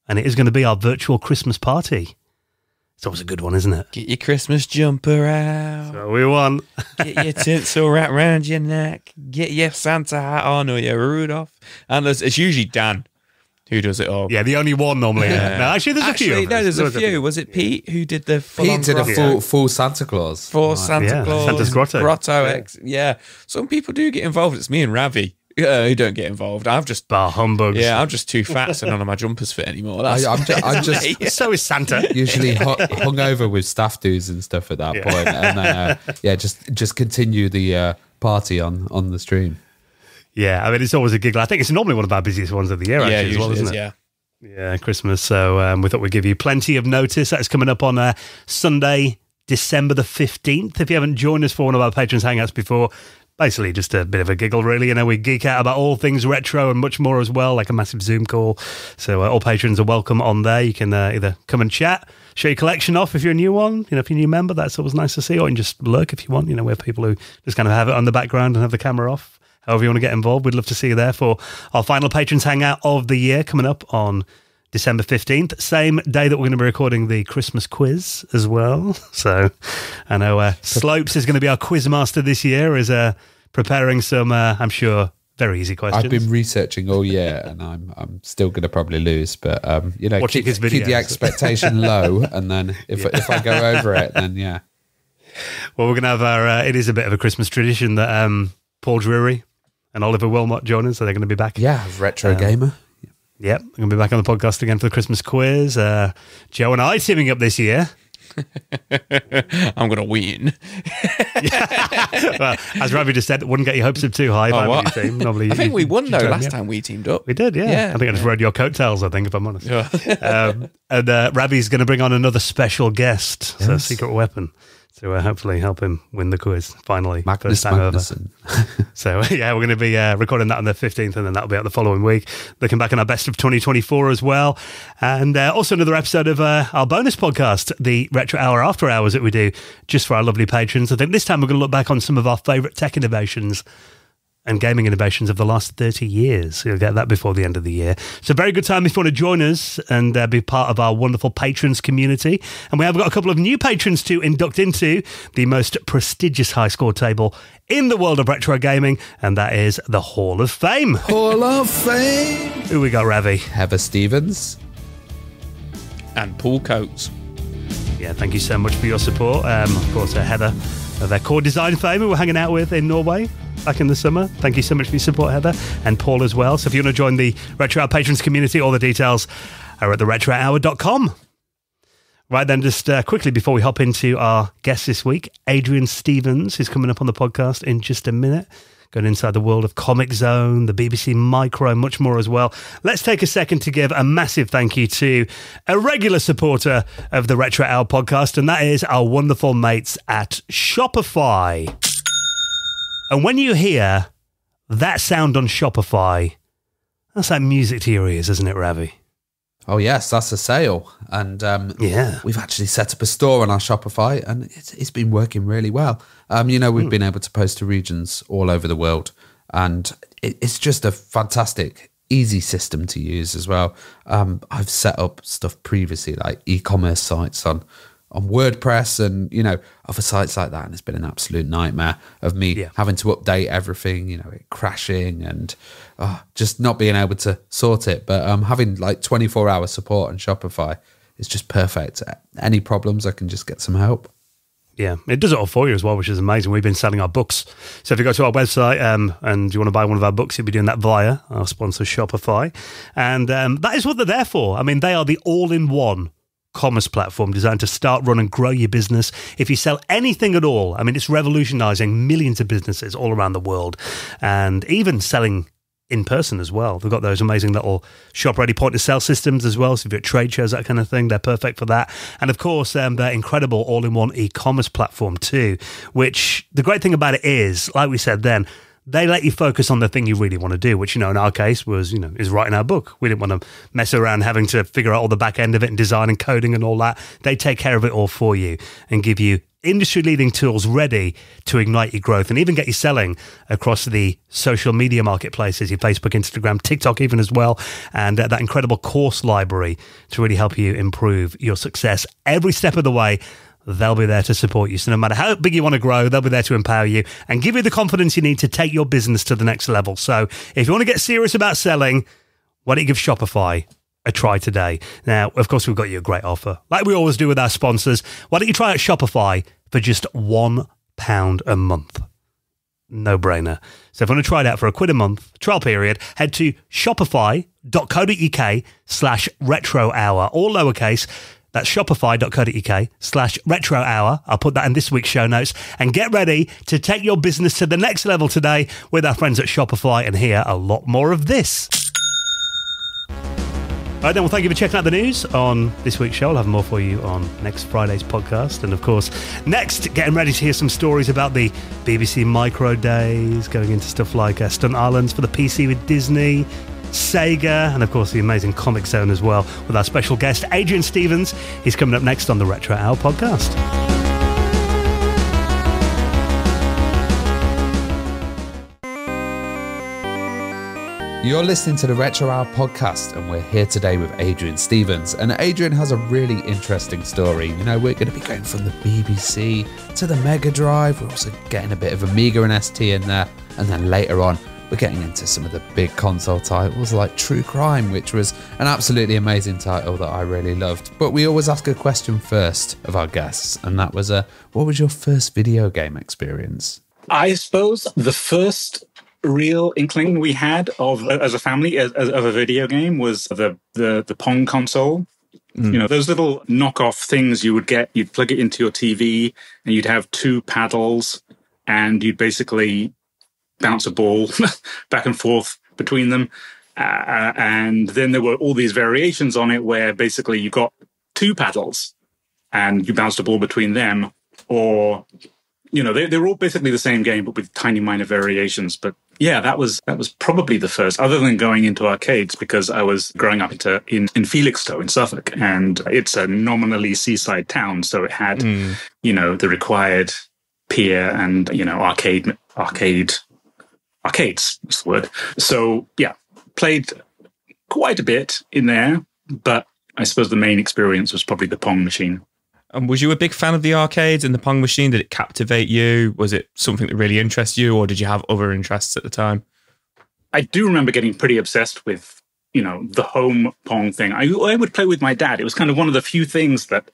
and it is going to be our virtual Christmas party. It's always a good one, isn't it? Get your Christmas jumper out. So we want. Get your tinsel wrapped around your neck. Get your Santa hat on, or your Rudolph. And it's usually Dan who does it all. Yeah, the only one normally. Yeah. No, actually, there's a few. No, there's a few. Was it Pete who did the full Pete did a full Santa Claus. Full Santa Claus. Santa's Grotto. Yeah. Some people do get involved. It's me and Ravi who don't get involved. I've just bar humbugs. Yeah, I'm just too fat, so none of my jumpers fit anymore. I'm just so is Santa. Usually hung over with staff dues and stuff at that point, and then just continue the party on the stream. Yeah, I mean, it's always a giggle. I think it's normally one of our busiest ones of the year, actually, as well, isn't it? Yeah, Christmas. So we thought we'd give you plenty of notice. That's coming up on Sunday, December the 15th. If you haven't joined us for one of our Patrons Hangouts before, basically just a bit of a giggle, really. You know, we geek out about all things retro and much more as well, like a massive Zoom call. So all patrons are welcome on there. You can either come and chat, show your collection off if you're a new one. You know, if you're a new member, that's always nice to see. Or you can just lurk if you want. You know, we have people who just kind of have it on the background and have the camera off. However you want to get involved, we'd love to see you there for our final Patrons Hangout of the year coming up on December 15th. Same day that we're going to be recording the Christmas quiz as well. So I know Slopes is going to be our quiz master this year, is preparing some, I'm sure, very easy questions. I've been researching all year, and I'm still going to probably lose, but you know, keep the expectation low, and then if I go over it, then yeah. Well, we're going to have our. It is a bit of a Christmas tradition that Paul Drury and Oliver Wilmot join us, so they're going to be back. Yeah, retro gamer. Yep, we're going to be back on the podcast again for the Christmas quiz. Joe and I teaming up this year I'm going to win. Well, as Ravi just said, it wouldn't get your hopes up too high. What? Team. Normally, I think we won, though, last time we teamed up. We did, yeah. I think I just rode your coattails, I think, if I'm honest. Yeah. And Ravi's going to bring on another special guest, so Secret Weapon, to hopefully help him win the quiz, finally. Magnus first time Magnuson. So, yeah, we're going to be recording that on the 15th, and then that'll be out the following week. Looking back on our best of 2024 as well. And also another episode of our bonus podcast, the Retro Hour After Hours that we do just for our lovely patrons. I think this time we're going to look back on some of our favourite tech innovations and gaming innovations of the last 30 years. You'll get that before the end of the year. So very good time if you want to join us and be part of our wonderful patrons community. And we have got a couple of new patrons to induct into the most prestigious high score table in the world of retro gaming, and that is the Hall of Fame. Hall of Fame. Who we got, Ravi? Heather Stephens. And Paul Coates. Yeah, thank you so much for your support. Of course, Heather, their core design fame, who we're hanging out with in Norway back in the summer. Thank you so much for your support, Heather, and Paul as well. So if you want to join the Retro Hour Patrons community, all the details are at theretrohour.com. Right then, just quickly before we hop into our guest this week, Adrian Stephens, who's coming up on the podcast in just a minute, going inside the world of Comix Zone, the BBC Micro, and much more as well. Let's take a second to give a massive thank you to a regular supporter of the Retro Hour podcast, and that is our wonderful mates at Shopify. And when you hear that sound on Shopify, that's like music to your ears, isn't it, Ravi? Oh, yes, that's a sale. And we've actually set up a store on our Shopify, and it's been working really well. We've been able to post to regions all over the world, and it's just a fantastic, easy system to use as well. I've set up stuff previously, like e-commerce sites on WordPress and, other sites like that. And it's been an absolute nightmare of me having to update everything, it crashing and just not being able to sort it. But having like 24-hour support on Shopify is just perfect. Any problems, I can just get some help. Yeah, it does it all for you as well, which is amazing. We've been selling our books. So if you go to our website and you want to buy one of our books, you'll be doing that via our sponsor, Shopify. And that is what they're there for. I mean, they are the all-in-one commerce platform designed to start, run and grow your business. If you sell anything at all, I mean, it's revolutionizing millions of businesses all around the world, and even selling in person as well. They've got those amazing little shop-ready point-of-sale systems as well, so if you're at trade shows, that kind of thing, they're perfect for that. And of course, their incredible all-in-one e-commerce platform too, which the great thing about it is, like we said then, they let you focus on the thing you really want to do, which, in our case was, is writing our book. We didn't want to mess around having to figure out all the back end of it and design and coding and all that. They take care of it all for you and give you industry-leading tools ready to ignite your growth and even get you selling across the social media marketplaces, your Facebook, Instagram, TikTok even as well, and that incredible course library to really help you improve your success every step of the way. They'll be there to support you. So no matter how big you want to grow, they'll be there to empower you and give you the confidence you need to take your business to the next level. So if you want to get serious about selling, why don't you give Shopify a try today? Now, of course, we've got you a great offer, like we always do with our sponsors. Why don't you try out Shopify for just £1 a month? No brainer. So if you want to try it out for a £1 a month trial period, head to shopify.co.uk/retro hour, all lowercase. That's shopify.co.uk/retro hour. I'll put that in this week's show notes. And get ready to take your business to the next level today with our friends at Shopify and hear a lot more of this. All right, then, well, thank you for checking out the news on this week's show. I'll have more for you on next Friday's podcast. And, of course, next, getting ready to hear some stories about the BBC Micro days, going into stuff like Stunt Islands for the PC with Disney, Sega, and of course the amazing Comix Zone as well, with our special guest Adrian Stephens. He's coming up next on the Retro Hour podcast. You're listening to the Retro Hour podcast, and we're here today with Adrian Stephens. And Adrian has a really interesting story. We're going to be going from the BBC to the Mega Drive. We're also getting a bit of Amiga and ST in there, and then later on we're getting into some of the big console titles like True Crime, which was an absolutely amazing title that I really loved. But we always ask a question first of our guests, and that was, what was your first video game experience? I suppose the first real inkling we had of, as a family, of a video game was the Pong console. You know, those little knockoff things you would get, you'd plug it into your TV and you'd have two paddles and you'd basically bounce a ball back and forth between them. And then there were all these variations on it where basically you got two paddles and you bounced a ball between them. Or, you know, they were all basically the same game, but with tiny minor variations. But yeah, that was probably the first, other than going into arcades, because I was growing up in Felixstowe in Suffolk, and it's a nominally seaside town. So it had, you know, the required pier and, you know, arcades, is the word. So yeah, played quite a bit in there, but I suppose the main experience was probably the Pong machine. And was you a big fan of the arcades and the Pong machine? Did it captivate you? Was it something that really interests you, or did you have other interests at the time? I do remember getting pretty obsessed with, you know, the home Pong thing. I would play with my dad. It was kind of one of the few things that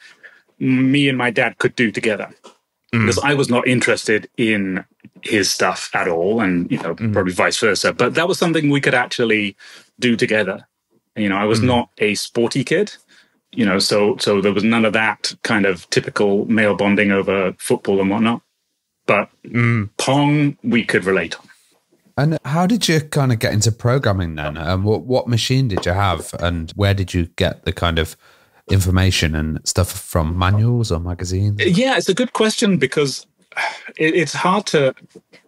me and my dad could do together, because I was not interested in his stuff at all, and, you know, probably vice versa. But that was something we could actually do together. You know, I was not a sporty kid. You know, so there was none of that kind of typical male bonding over football and whatnot. But Pong, we could relate on. And how did you kind of get into programming then? And what machine did you have? And where did you get the kind of information and stuff from, manuals or magazines? Yeah, it's a good question, because it's hard to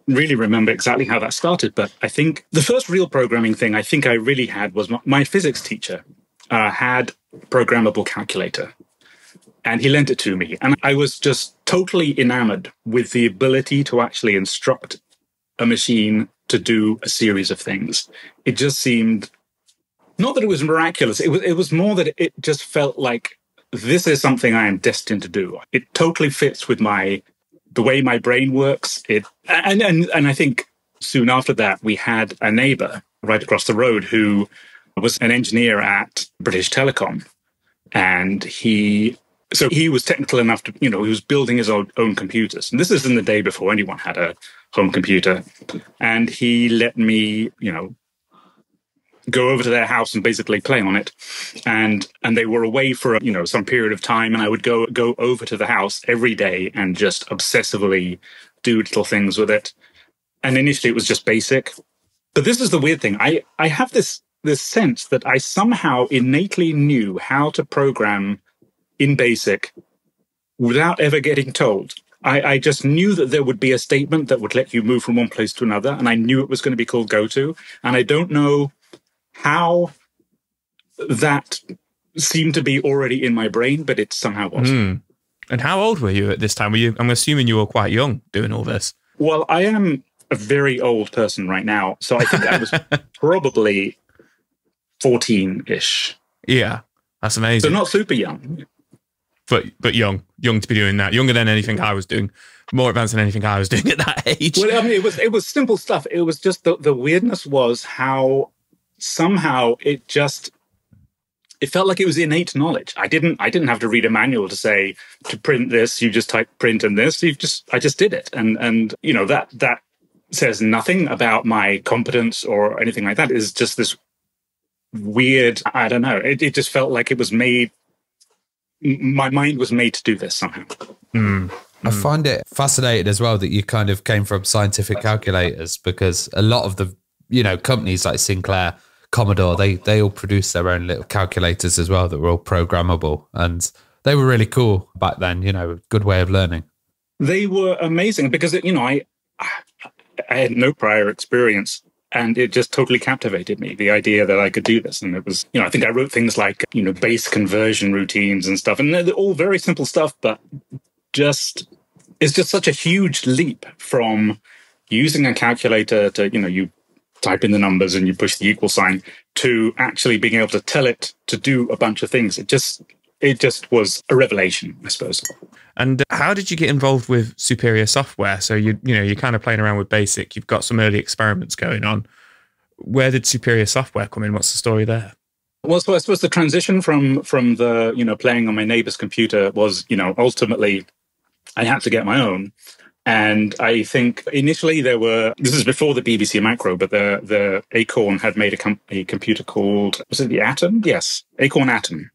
really remember exactly how that started. But I think the first real programming thing I think I really had was my physics teacher. Had a programmable calculator, and he lent it to me. And I was just totally enamored with the ability to actually instruct a machine to do a series of things. It just seemed, not that it was miraculous, it was more that it just felt like this is something I am destined to do. It totally fits with the way my brain works. And I think soon after that, we had a neighbor right across the road who was an engineer at British Telecom. And he was technical enough to, you know, he was building his own computers. And this is in the day before anyone had a home computer. And he let me, you know, go over to their house and basically play on it. And they were away for, you know, some period of time. And I would go over to the house every day and just obsessively do little things with it. And initially it was just basic. But this is the weird thing. I have this sense that I somehow innately knew how to program in BASIC without ever getting told. I just knew that there would be a statement that would let you move from one place to another, and I knew it was going to be called goto. And I don't know how that seemed to be already in my brain, but it somehow was. And how old were you at this time? I'm assuming you were quite young doing all this. Well, I am a very old person right now, so I think I was probably 14-ish. Yeah, that's amazing. So not super young. But young to be doing that. Younger than anything I was doing. More advanced than anything I was doing at that age. Well, I mean, it was simple stuff. It was just the weirdness was how somehow it felt like it was innate knowledge. I didn't have to read a manual to say, to print this, you just type print and this. I just did it. And you know, that says nothing about my competence or anything like that. It's just this weird, I don't know. It just felt like it was made, my mind was made to do this somehow. I find it fascinating as well that you kind of came from scientific calculators, because a lot of the, you know, companies like Sinclair, Commodore, they all produce their own little calculators as well that were all programmable, and they were really cool back then, you know, good way of learning. They were amazing because, you know, I had no prior experience. And it just totally captivated me, the idea that I could do this. And it was, you know, I think I wrote things like, you know, base conversion routines and stuff. And they're all very simple stuff, but it's just such a huge leap from using a calculator to, you know, you type in the numbers and you push the equal sign, to actually being able to tell it to do a bunch of things. It just was a revelation, I suppose. And how did you get involved with Superior Software? So you're kind of playing around with BASIC. You've got some early experiments going on. Where did Superior Software come in? What's the story there? Well, so I suppose the transition from the, you know, playing on my neighbor's computer was, you know, ultimately I had to get my own. And I think initially this is before the BBC Macro, but the Acorn had made a computer called, was it the Atom? Yes, Acorn Atom.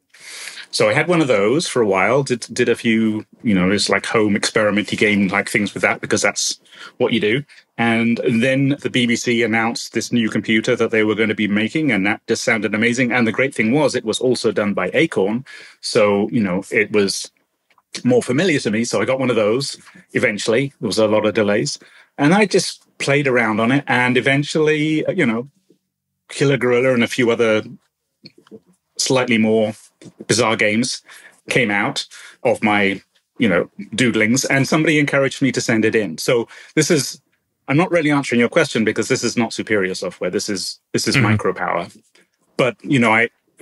So I had one of those for a while, did a few, it's like home experimenty game like things with that, because that's what you do. And then the BBC announced this new computer that they were going to be making, and that just sounded amazing. And the great thing was it was also done by Acorn. So, it was more familiar to me. So I got one of those eventually. There was a lot of delays. And I just played around on it. And eventually, Killer Gorilla and a few other slightly more bizarre games came out of my, doodlings, and somebody encouraged me to send it in. So I'm not really answering your question, because this is not superior software. This is Micropower. But,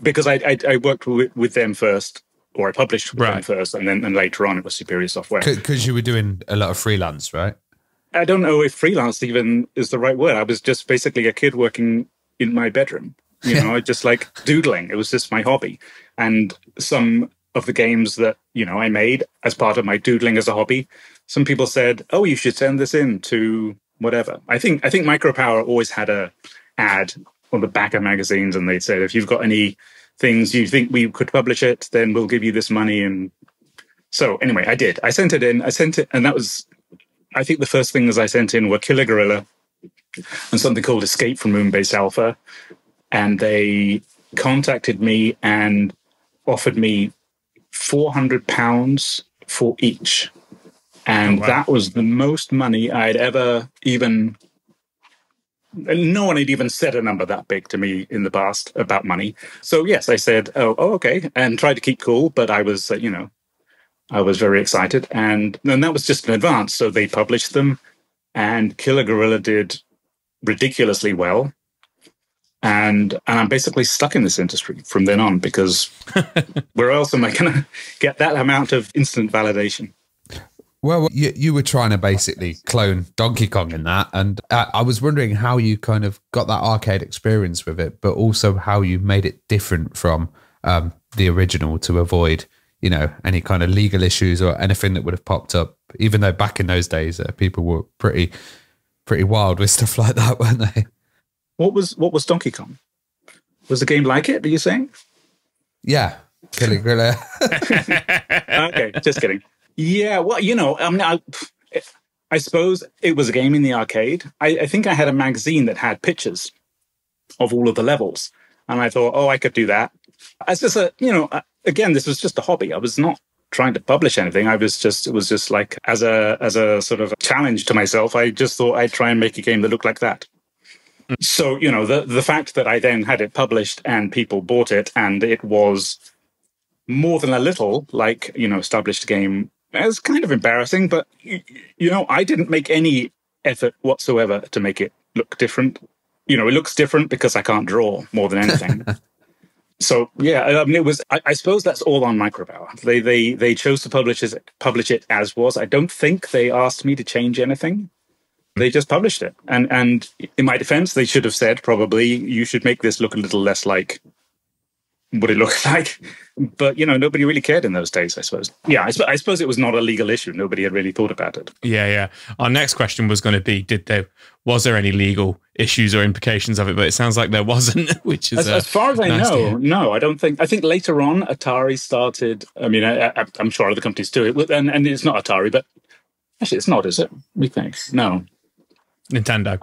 because I worked with them first, or I published with them first, and then later on it was superior software. Because you were doing a lot of freelance, right? I don't know if freelance even is the right word. I was just basically a kid working in my bedroom. I just like doodling. It was just my hobby. And some of the games that, I made as part of my doodling as a hobby, some people said, oh, you should send this in to whatever. I think Micropower always had a ad on the back of magazines, and they said, if you've got any things you think we could publish it, then we'll give you this money. And so anyway, I did. I sent it in. And that was, I think the first things I sent in were Killer Gorilla and something called Escape from Moonbase Alpha. And they contacted me and offered me £400 for each. And that was the most money I'd ever even... No one had even said a number that big to me in the past about money. So yes, I said, oh okay, and tried to keep cool, but I was, I was very excited. And then that was just an advance. So they published them, and Killer Gorilla did ridiculously well. And I'm basically stuck in this industry from then on, because where else am I going to get that amount of instant validation? Well, you were trying to basically clone Donkey Kong in that. And I was wondering how you kind of got that arcade experience with it, but also how you made it different from the original to avoid, any kind of legal issues or anything that would have popped up, even though back in those days, people were pretty wild with stuff like that, weren't they? What was Donkey Kong? Was the game like it, are you saying? Yeah. Killer Gorilla. Okay, just kidding. Yeah, well, I suppose it was a game in the arcade. I think I had a magazine that had pictures of all of the levels. And I thought, I could do that. As just again, this was just a hobby. I was not trying to publish anything. It was just like as a sort of a challenge to myself. I just thought I'd try and make a game that looked like that. So, the fact that I then had it published and people bought it, and it was more than a little like, established game, is kind of embarrassing. But, I didn't make any effort whatsoever to make it look different. It looks different because I can't draw more than anything. So, yeah, it was, I suppose that's all on Micropower. They chose to publish it as was. I don't think they asked me to change anything. They just published it. And in my defense, they should have said, probably, you should make this look a little less like what it looked like. But, nobody really cared in those days, I suppose. Yeah, I suppose it was not a legal issue. Nobody had really thought about it. Yeah. Our next question was going to be, was there any legal issues or implications of it? But it sounds like there wasn't, which is as far as I know, no, I don't think. I think later on, Atari started. I mean, I'm sure other companies do it. And it's not Atari, but actually it's not, is it? We think. No. Nintendo.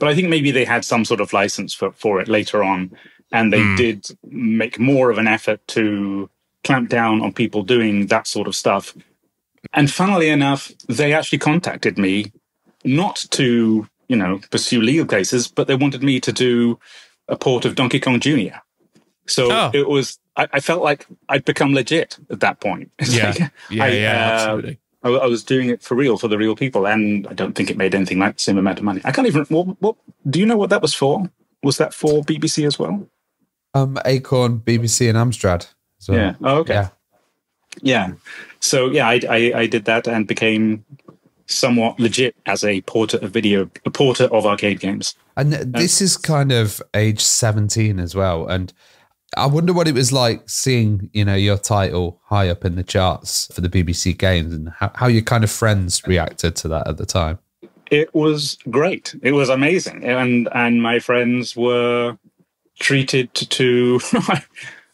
But I think maybe they had some sort of license for it later on, and they did make more of an effort to clamp down on people doing that sort of stuff. And funnily enough, they actually contacted me not to, pursue legal cases, but they wanted me to do a port of Donkey Kong Jr. So it was, I felt like I'd become legit at that point. Absolutely. I was doing it for real, for the real people, and I don't think it made anything like the same amount of money. I can't even... What do you know what that was for? Was that for BBC as well? Acorn, BBC and Amstrad. So, yeah. Oh, okay. Yeah. So, yeah, I did that and became somewhat legit as a porter of arcade games. And this is kind of age 17 as well, and I wonder what it was like seeing, your title high up in the charts for the BBC games, and how your kind of friends reacted to that at the time. It was great. It was amazing. And my friends were treated to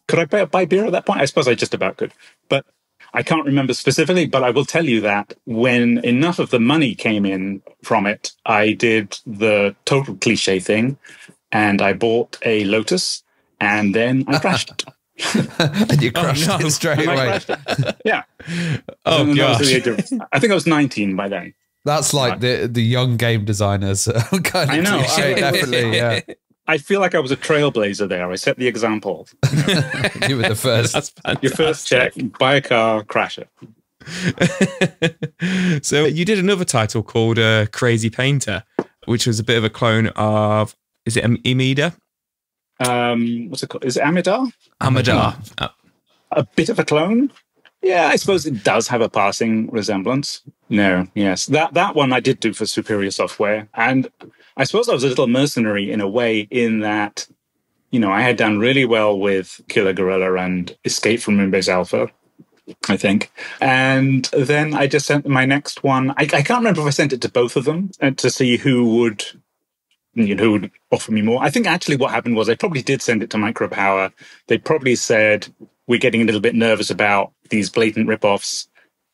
Could I buy beer at that point? I suppose I just about could. But I can't remember specifically, but I will tell you that when enough of the money came in from it, I did the total cliche thing and I bought a Lotus and then I crashed it. And you crashed it straight away. Yeah. Oh, gosh. I think I was 19 by then. That's like the young game designers kind of I know. cliche, definitely, yeah. I feel like I was a trailblazer there. I set the example. You were the first. That's fantastic. Your first check, buy a car, crash it. So you did another title called Crazy Painter, which was a bit of a clone of, is it Amida? What's it called? Is it Amidar? Amadar. A bit of a clone? Yeah, I suppose it does have a passing resemblance. No, yes. That one I did do for Superior Software. And I suppose I was a little mercenary in a way in that, you know, I had done really well with Killer Gorilla and Escape from Moonbase Alpha, I think. And then I just sent my next one. I can't remember if I sent it to both of them to see who would offer me more. I think actually what happened was I probably did send it to Micropower. They probably said, we're getting a little bit nervous about these blatant ripoffs.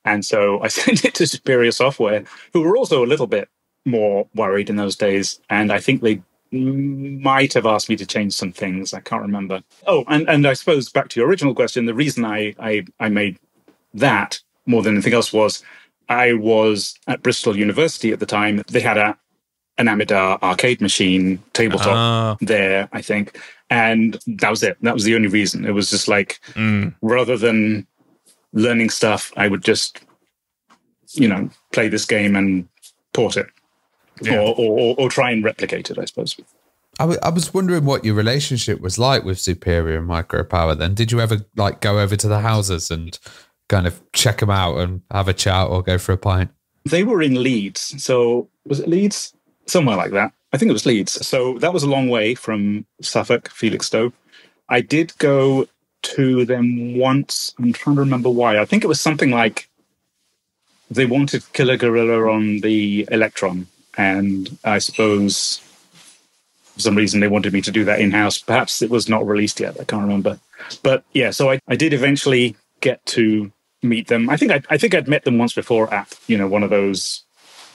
And so I sent it to Superior Software, who were also a little bit more worried in those days. And I think they might have asked me to change some things. I can't remember. Oh, and I suppose back to your original question, the reason I made that more than anything else was I was at Bristol University at the time. They had an Amidar arcade machine tabletop there, I think. And that was it. That was the only reason. It was just like, rather than learning stuff, I would just, play this game and port it. Yeah. Or try and replicate it, I suppose. I was wondering what your relationship was like with Superior and Micropower then. Did you ever go over to the houses and kind of check them out and have a chat or go for a pint? They were in Leeds. So was it Leeds? Somewhere like that. I think it was Leeds. So that was a long way from Suffolk, Felixstowe. I did go to them once. I'm trying to remember why. I think it was something like they wanted Killer Gorilla on the Electron. And I suppose for some reason they wanted me to do that in-house. Perhaps it was not released yet. I can't remember. But yeah, so I did eventually get to meet them. I think I'd met them once before at, one of those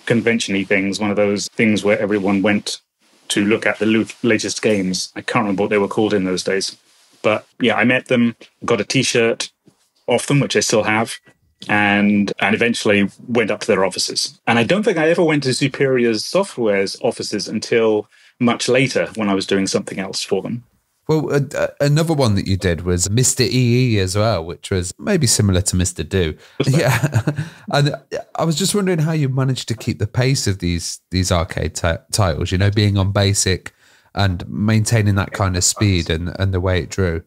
convention-y things, one of those things where everyone went to look at the latest games. I can't remember what they were called in those days. But yeah, I met them, got a T-shirt off them, which I still have, and eventually went up to their offices. And I don't think I ever went to Superior Software's offices until much later when I was doing something else for them. Well, another one that you did was Mr. EE as well, which was maybe similar to Mr. Do. Yeah. And I was just wondering how you managed to keep the pace of these arcade titles, being on BASIC and maintaining that kind of speed and the way it drew.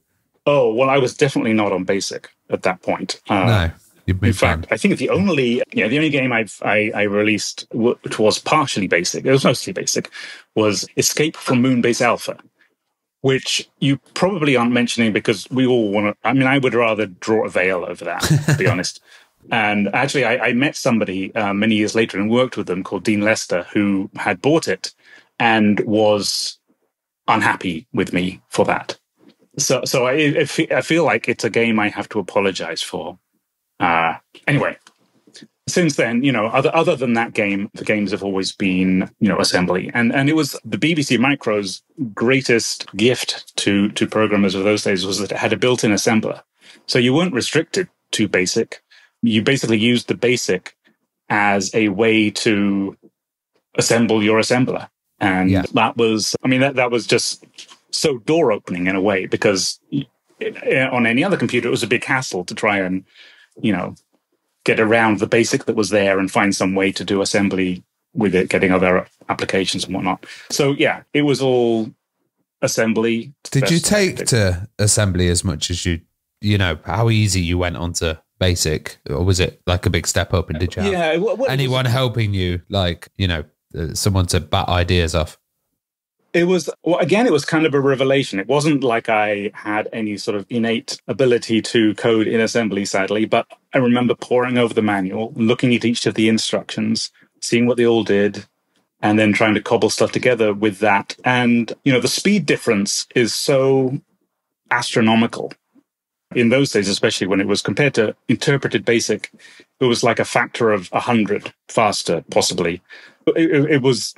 Oh, well, I was definitely not on BASIC at that point. No. In fact, I think the only game I released, which was partially BASIC, it was mostly BASIC, was Escape from Moonbase Alpha, which you probably aren't mentioning because we all want to. I mean, I would rather draw a veil over that, to be honest. And actually, I met somebody many years later and worked with them called Dean Lester, who had bought it and was unhappy with me for that. So I feel like it's a game I have to apologize for. Anyway, since then, other than that game, the games have always been, assembly. And it was the BBC Micro's greatest gift to programmers of those days was that it had a built-in assembler. So you weren't restricted to BASIC. You basically used the BASIC as a way to assemble your assembler. And that was just so door opening in a way, because on any other computer, it was a big hassle to try and, get around the BASIC that was there and find some way to do assembly with it, getting other applications and whatnot. So yeah, it was all assembly. Did you take to assembly as much as how easy you went onto BASIC, or was it like a big step up? And did you have anyone helping you, someone to bat ideas off? It was kind of a revelation. It wasn't like I had any sort of innate ability to code in assembly, sadly, but I remember poring over the manual, looking at each of the instructions, seeing what they all did, and then trying to cobble stuff together with that. And, the speed difference is so astronomical In those days, especially when it was compared to interpreted basic, it was like a factor of 100 faster, possibly. It was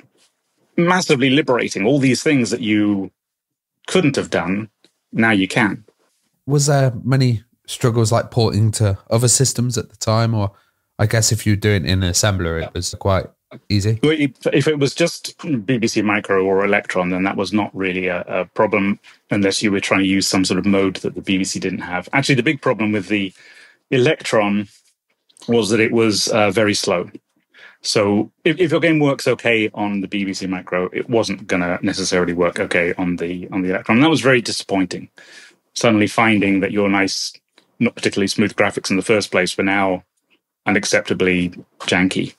massively liberating. All these things that you couldn't have done, now you can. Was there many struggles like porting to other systems at the time? Or I guess if you're doing it in an assembler, it was quite easy. If it was just BBC Micro or Electron, then that was not really a problem unless you were trying to use some sort of mode that the BBC didn't have. Actually, the big problem with the Electron was that it was very slow. So if your game works okay on the BBC Micro, it wasn't going to necessarily work okay on the Electron. And that was very disappointing. Suddenly finding that your nice, not particularly smooth graphics in the first place were now unacceptably janky.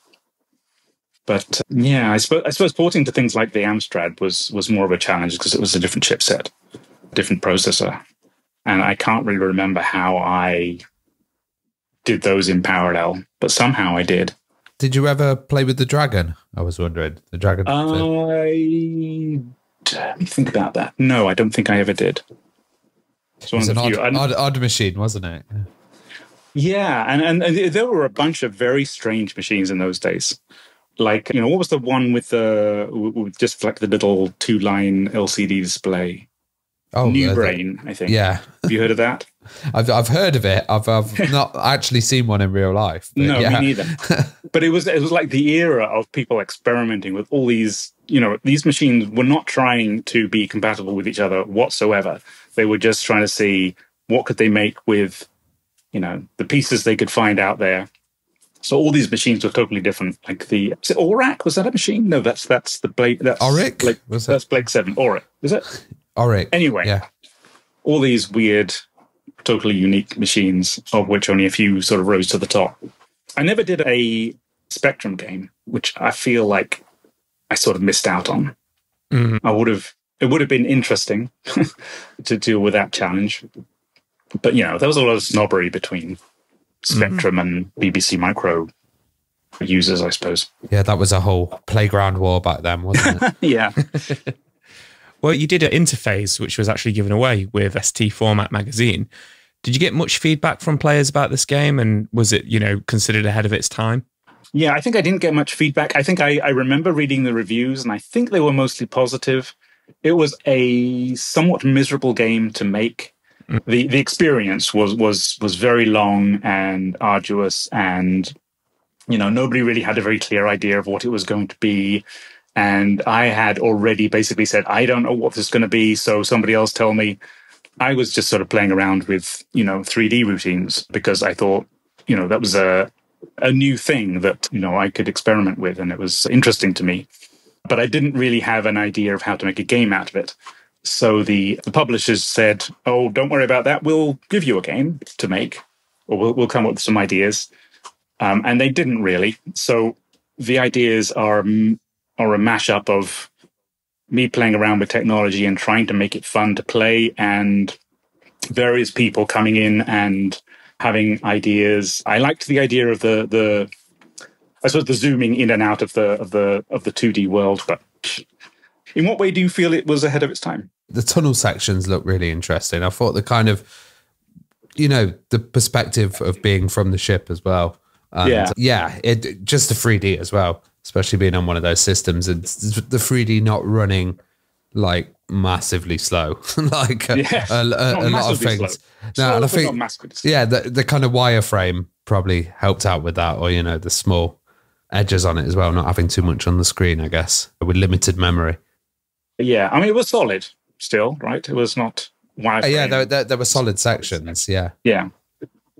But yeah, I suppose porting to things like the Amstrad was more of a challenge because it was a different chipset, different processor. And I can't really remember how I did those in parallel, but somehow I did. Did you ever play with the Dragon? I was wondering. The Dragon. Let me think about that. No, I don't think I ever did. It was an odd machine, wasn't it? Yeah, and there were a bunch of very strange machines in those days. Like, what was the one with just like the little 2-line LCD display? Oh, New Brain, I think. Yeah. Have you heard of that? I've heard of it. I've not actually seen one in real life. No, yeah. Me neither. But it was like the era of people experimenting with all these. These machines were not trying to be compatible with each other whatsoever. They were just trying to see what could they make with, the pieces they could find out there. So all these machines were totally different. Like was it Auric? Was that a machine? No, that's the Blake. That's Auric? That's Blake 7. Auric, is it? Auric. Anyway, yeah. All these weird, totally unique machines, of which only a few sort of rose to the top. I never did a Spectrum game, which I feel like I sort of missed out on. Mm-hmm. It would have been interesting to deal with that challenge. But, there was a lot of snobbery between Spectrum and BBC Micro users, I suppose. Yeah, that was a whole playground war back then, wasn't it? Yeah. Well, you did an interface, which was actually given away with ST Format magazine. Did you get much feedback from players about this game? And was it, considered ahead of its time? Yeah, I think I didn't get much feedback. I think I remember reading the reviews, and I think they were mostly positive. It was a somewhat miserable game to make. The experience was very long and arduous, and nobody really had a very clear idea of what it was going to be. And I had already basically said, I don't know what this is going to be, so somebody else tell me. I was just sort of playing around with 3D routines because I thought that was a new thing that I could experiment with, and it was interesting to me. But I didn't really have an idea of how to make a game out of it. So the publishers said, "Oh, don't worry about that. We'll give you a game to make, or we'll come up with some ideas." And they didn't really. So the ideas are a mashup of me playing around with technology and trying to make it fun to play, and various people coming in and having ideas. I liked the idea of the zooming in and out of the 2D world, but in what way do you feel it was ahead of its time? The tunnel sections look really interesting. I thought the kind of, the perspective of being from the ship as well. And it just the 3D as well, especially being on one of those systems, and the 3D not running like massively slow, like a lot of things. No, and I think the kind of wireframe probably helped out with that, or the small edges on it as well, not having too much on the screen, I guess, with limited memory. Yeah, I mean, it was solid still, right? It was not wireframe. Yeah, there were solid sections, yeah. Yeah.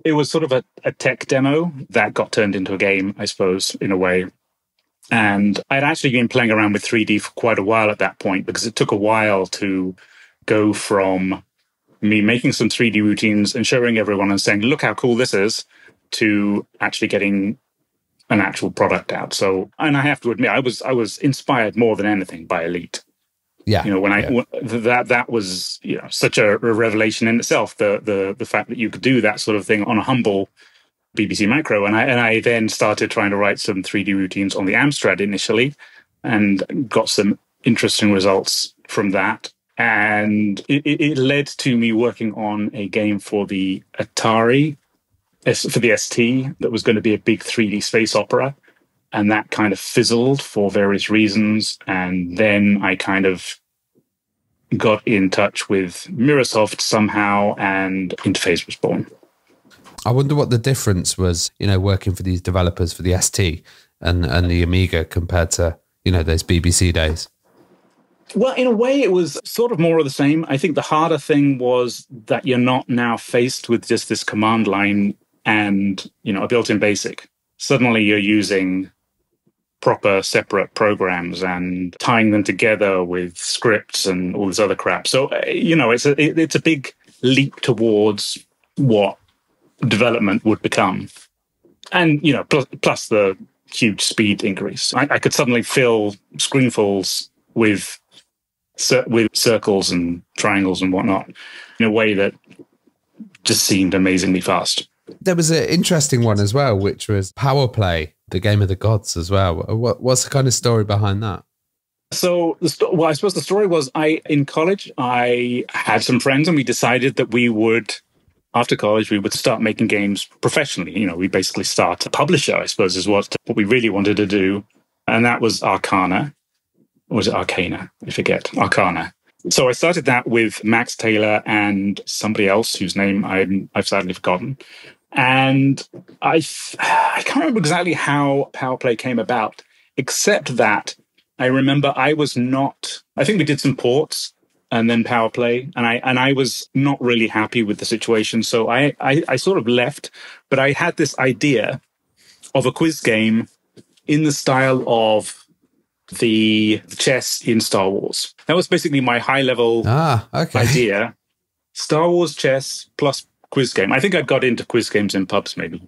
It was sort of a tech demo that got turned into a game, I suppose, in a way. And I'd actually been playing around with 3D for quite a while at that point, because it took a while to go from me making some 3D routines and showing everyone and saying, look how cool this is, to actually getting an actual product out. So, and I have to admit, I was inspired more than anything by Elite. Yeah, that was such a revelation in itself. The fact that you could do that sort of thing on a humble BBC Micro, and I then started trying to write some 3D routines on the Amstrad initially, and got some interesting results from that. And it led to me working on a game for the Atari, for the ST, that was going to be a big 3D space opera. And that kind of fizzled for various reasons. And then I kind of got in touch with Mirasoft somehow, and Interface was born. I wonder what the difference was, working for these developers for the ST and the Amiga compared to, those BBC days. Well, in a way, it was sort of more of the same. I think the harder thing was that you're not now faced with just this command line and, a built-in BASIC. Suddenly you're using proper separate programs and tying them together with scripts and all this other crap. So, it's a big leap towards what development would become. And, plus the huge speed increase. I could suddenly fill screenfuls with circles and triangles and whatnot in a way that just seemed amazingly fast. There was an interesting one as well, which was Power Play, the game of the gods as well. What's the kind of story behind that? So, I suppose the story was in college, I had some friends and we decided that after college, we would start making games professionally. We basically start a publisher, I suppose, is what we really wanted to do. And that was Arcana. Or was it Arcana? I forget. Arcana. So I started that with Max Taylor and somebody else whose name I've sadly forgotten. And I can't remember exactly how Power Play came about, except that I remember I think we did some ports and then Power Play, and I was not really happy with the situation. So I sort of left, but I had this idea of a quiz game in the style of the chess in Star Wars. That was basically my high-level idea. Star Wars chess plus quiz game. I think I got into quiz games in pubs, maybe.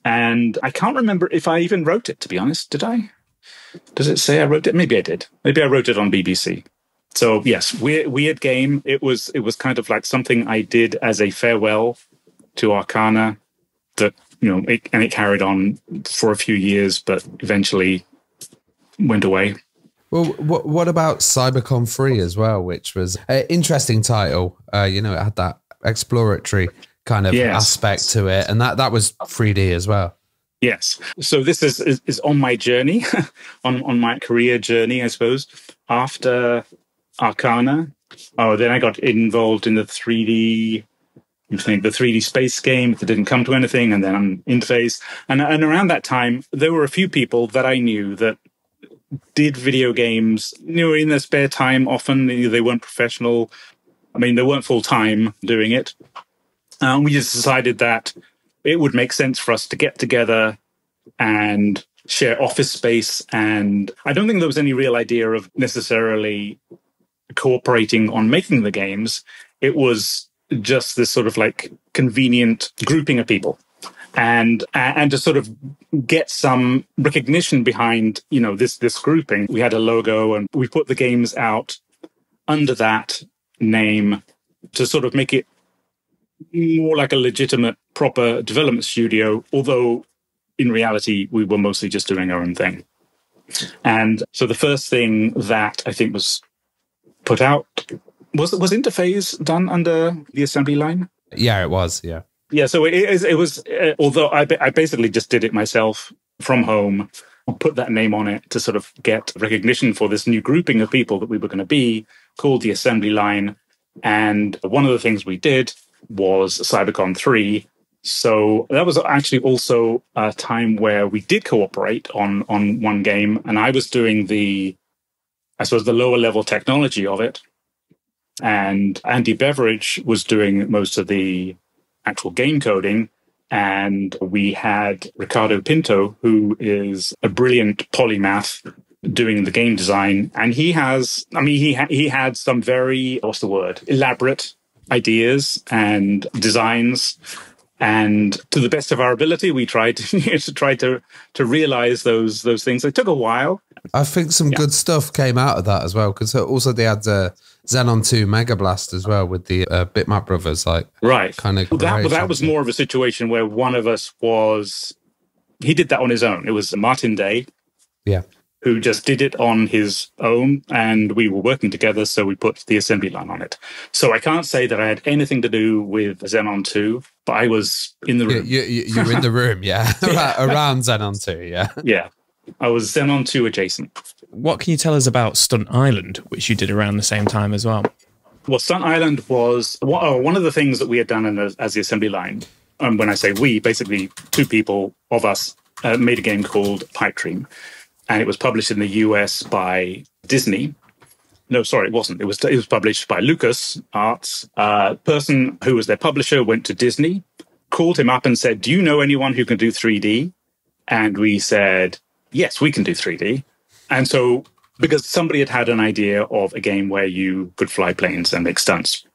And I can't remember if I even wrote it, to be honest. Did I? Does it say I wrote it? Maybe I did. Maybe I wrote it on BBC. So, yes, weird game. It was kind of like something I did as a farewell to Arcana that, it carried on for a few years, but eventually went away. Well, what about CyberCon 3 as well, which was an interesting title. It had that exploratory kind of aspect to it, and that was 3D as well. Yes. So this is on my journey, on my career journey, I suppose. After Arcana, then I got involved in the 3D space game that didn't come to anything, and then on Interface. And around that time, there were a few people that I knew that did video games, in their spare time. Often they weren't professional. I mean, they weren't full time doing it. We just decided that it would make sense for us to get together and share office space. And I don't think there was any real idea of necessarily cooperating on making the games. It was just this sort of like convenient grouping of people. And to sort of get some recognition behind, this grouping. We had a logo and we put the games out under that name to sort of make it more like a legitimate, proper development studio, although in reality, we were mostly just doing our own thing. And so the first thing that I think was put out, was Interface done under the assembly line? Yeah, it was, yeah. Yeah, so it was, although I basically just did it myself from home, put that name on it to sort of get recognition for this new grouping of people that we were going to be, called the assembly line. And one of the things we did was CyberCon 3. So that was actually also a time where we did cooperate on one game, and I was doing the lower level technology of it. And Andy Beveridge was doing most of the actual game coding, and we had Ricardo Pinto, who is a brilliant polymath, doing the game design. And he had some very, elaborate ideas and designs. And to the best of our ability, we tried to realize those things. It took a while. I think some good stuff came out of that as well, because also they had Xenon 2 Mega Blast as well with the Bitmap Brothers, right. Kind of. That was more of a situation where one of us he did that on his own. It was Martin Day. Yeah. who just did it on his own, and we were working together, so we put the assembly line on it. So I can't say that I had anything to do with Xenon 2, but I was in the room. You were in the room, yeah. Around Xenon 2, yeah. Yeah, I was Xenon 2 adjacent. What can you tell us about Stunt Island, which you did around the same time as well? Well, Stunt Island was one of the things that we had done as the assembly line. When I say we, basically two people of us made a game called Pipe Dream. And it was published in the US by Disney. No, sorry, it wasn't. It was published by Lucas Arts. Person who was their publisher went to Disney, called him up and said, "Do you know anyone who can do 3D?" And we said, "Yes, we can do 3D." And so, because somebody had an idea of a game where you could fly planes and make stunts,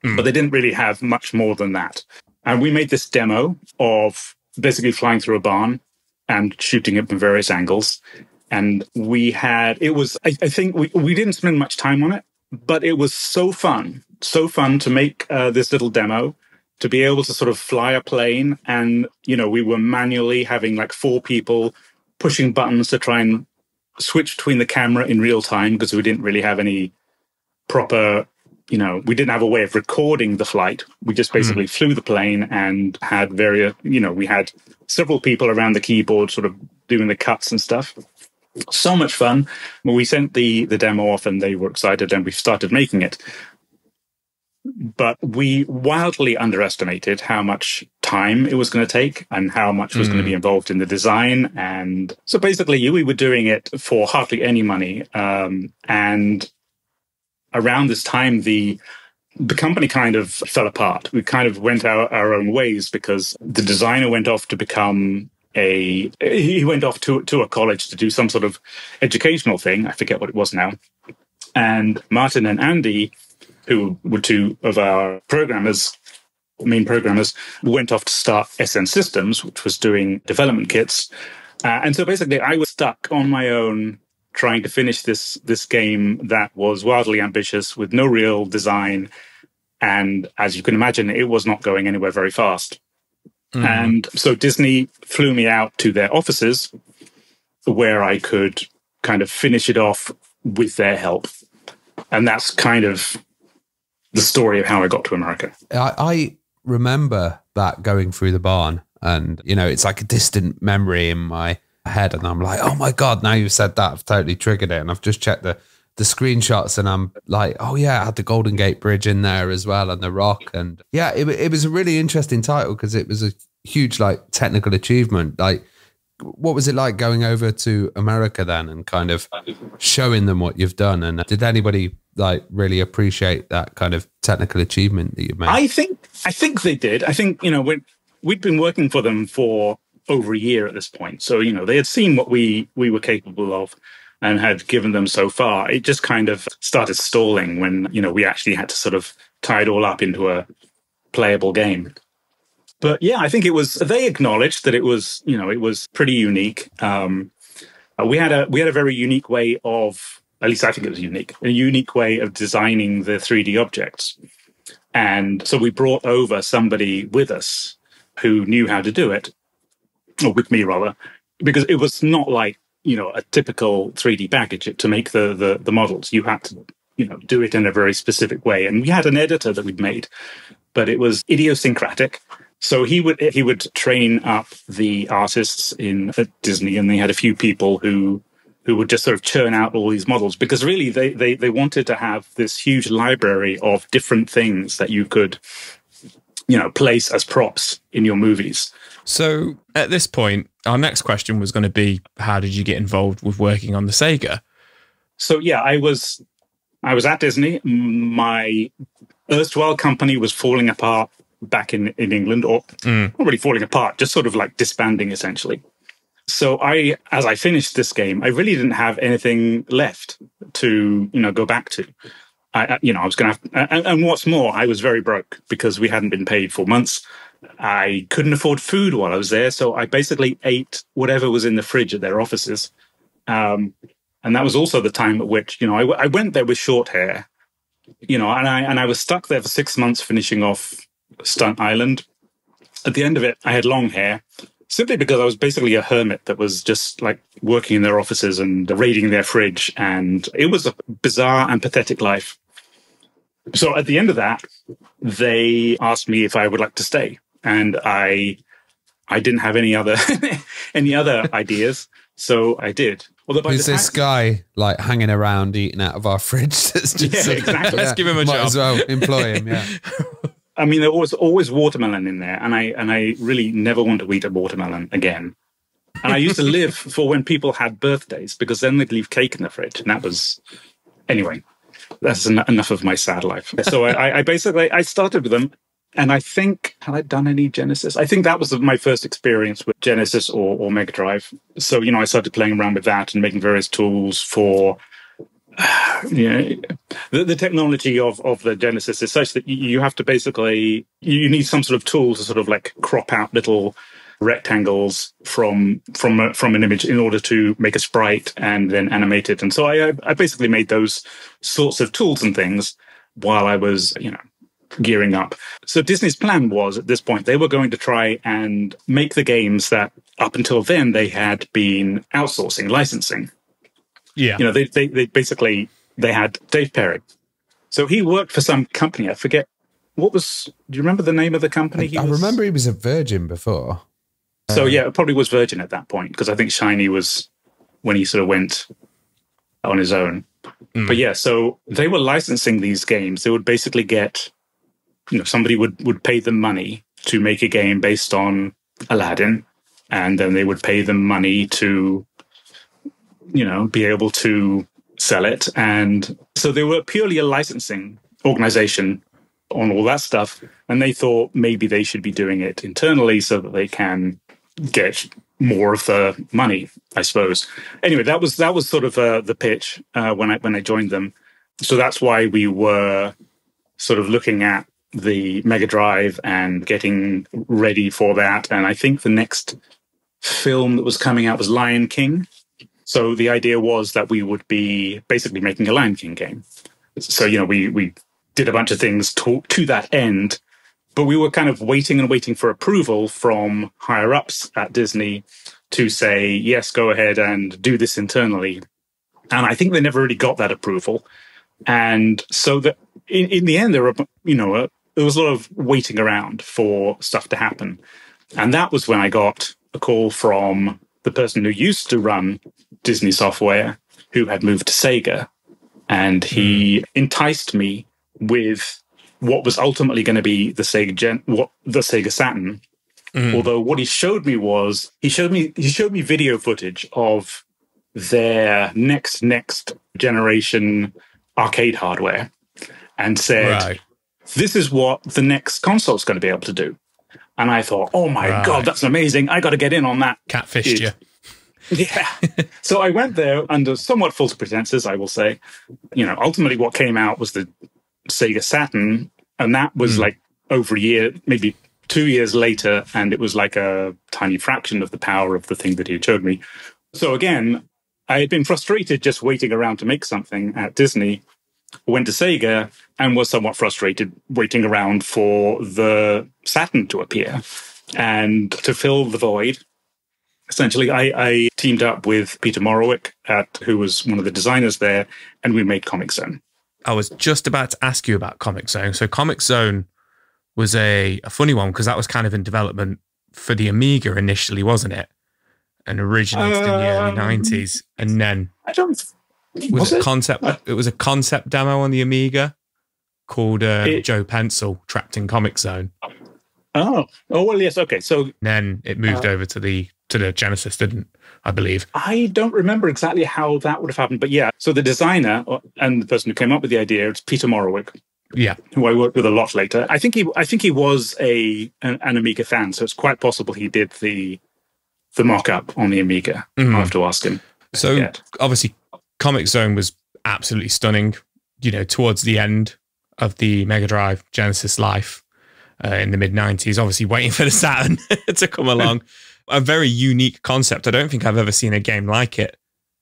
but they didn't really have much more than that. And we made this demo of basically flying through a barn and shooting it from various angles. And I think we didn't spend much time on it, but it was so fun to make this little demo, to be able to sort of fly a plane. And, we were manually having like 4 people pushing buttons to try and switch between the camera in real time, because we didn't really have any proper, we didn't have a way of recording the flight. We just basically flew the plane and had we had several people around the keyboard sort of doing the cuts and stuff. So much fun. Well, we sent the demo off and they were excited, and we started making it. But we wildly underestimated how much time it was going to take and how much was going to be involved in the design. And so basically we were doing it for hardly any money. And around this time, the company kind of fell apart. We kind of went our own ways, because the designer went off to become he went off to a college to do some sort of educational thing. I forget what it was now. And Martin and Andy, who were 2 of our main programmers, went off to start SN Systems, which was doing development kits. And so basically I was stuck on my own trying to finish this game that was wildly ambitious with no real design. And as you can imagine, it was not going anywhere very fast. And so Disney flew me out to their offices where I could kind of finish it off with their help. And that's kind of the story of how I got to America. I remember that going through the barn, and, it's like a distant memory in my head. And I'm like, oh my God, now you've said that, I've totally triggered it. And I've just checked the screenshots, and I'm like, oh yeah, I had the Golden Gate Bridge in there as well, and the Rock. And yeah, it was a really interesting title, because it was a huge technical achievement. What was it like going over to America then and kind of showing them what you've done? And did anybody really appreciate that kind of technical achievement that you've made? I think they did. I think, we'd been working for them for over a year at this point. So, they had seen what we were capable of and had given them so far. It just kind of started stalling when, we actually had to sort of tie it all up into a playable game. But yeah, I think they acknowledged that it was pretty unique. We had a very unique way of, at least I think it was a unique way of designing the 3D objects. And so we brought over somebody with us who knew how to do it, or with me rather, because it was not like, a typical 3D package to make the models. You had to, do it in a very specific way. And we had an editor that we'd made, but it was idiosyncratic. So he would train up the artists at Disney, and they had a few people who would just sort of churn out all these models, because really they wanted to have this huge library of different things that you could, place as props in your movies. So at this point, our next question was going to be, how did you get involved with working on the Sega? So yeah, I was at Disney. My erstwhile company was falling apart back in England, or not really falling apart, just sort of like disbanding essentially. So as I finished this game, I really didn't have anything left to, go back to. I was going to have, and what's more, I was very broke because we hadn't been paid for months. I couldn't afford food while I was there. So I basically ate whatever was in the fridge at their offices. And that was also the time at which, I went there with short hair, and I was stuck there for 6 months finishing off Stunt Island. At the end of it, I had long hair. simply because I was basically a hermit that was just like working in their offices and raiding their fridge. And it was a bizarre and pathetic life. So at the end of that, they asked me if I would like to stay. And I didn't have any other ideas. So I did. Although Who's this guy like hanging around eating out of our fridge? That's just exactly. Let's give him a might job. as well employ him. Yeah. I mean, there was always watermelon in there, and I really never want to eat a watermelon again. And I used to live for when people had birthdays, because then they'd leave cake in the fridge, and that was anyway. That's enough of my sad life. So I basically started with them, and I think, had I done any Genesis? I think that was my first experience with Genesis or Mega Drive. So I started playing around with that and making various tools for. The technology of the Genesis is such that you have to basically, you need some sort of tool to sort of like crop out little rectangles from an image in order to make a sprite and then animate it. And so I basically made those sorts of tools and things while I was, gearing up. So Disney's plan was, at this point, they were going to try and make the games that up until then they had been outsourcing, licensing. Yeah. They basically, they had Dave Perry. So he worked for some company. I forget do you remember the name of the company? I remember he was a Virgin before. So yeah, it probably was Virgin at that point, because I think Shiny was when he sort of went on his own. But yeah, so they were licensing these games. They would basically get, somebody would pay them money to make a game based on Aladdin, and then they would pay them money to be able to sell it. And so they were purely a licensing organization on all that stuff. And they thought maybe they should be doing it internally so that they can get more of the money, I suppose. Anyway, that was sort of the pitch when I joined them. So that's why we were sort of looking at the Mega Drive and getting ready for that. And I think the next film that was coming out was Lion King. So the idea was that we would be basically making a Lion King game. So, we did a bunch of things to that end, but we were kind of waiting for approval from higher ups at Disney to say, yes, go ahead and do this internally. And I think they never really got that approval. And so that in the end, there was a lot of waiting around for stuff to happen. And that was when I got a call from the person who used to run Disney Software, who had moved to Sega, and he enticed me with what was ultimately going to be the Sega Saturn. Although what he showed me was he showed me video footage of their next generation arcade hardware, and said, "This is what the next console is going to be able to do." And I thought, "Oh my God, that's amazing! I got to get in on that." Catfished you. Yeah. So I went there under somewhat false pretenses, I will say. Ultimately what came out was the Sega Saturn, and that was like over a year, maybe 2 years later, and it was like a tiny fraction of the power of the thing that he had showed me. So again, I had been frustrated just waiting around to make something at Disney, went to Sega, and was somewhat frustrated waiting around for the Saturn to appear. And to fill the void, essentially, I teamed up with Peter Morowick, who was one of the designers there, and we made Comix Zone. I was just about to ask you about Comix Zone. So Comix Zone was a funny one, because that was kind of in development for the Amiga initially, wasn't it? And originated in the early 90s. And then it was a concept demo on the Amiga called Joe Pencil, trapped in Comix Zone. Oh, well, yes, okay. So then it moved over to the Genesis, didn't I believe? I don't remember exactly how that would have happened, but yeah. So the designer and the person who came up with the idea, it's Peter Morowick. Yeah, who I worked with a lot later. I think he was an Amiga fan, so it's quite possible he did the mock-up on the Amiga. I'll have to ask him. So obviously, Comix Zone was absolutely stunning. Towards the end of the Mega Drive Genesis life in the mid-90s, obviously waiting for the Saturn to come along. A very unique concept. I don't think I've ever seen a game like it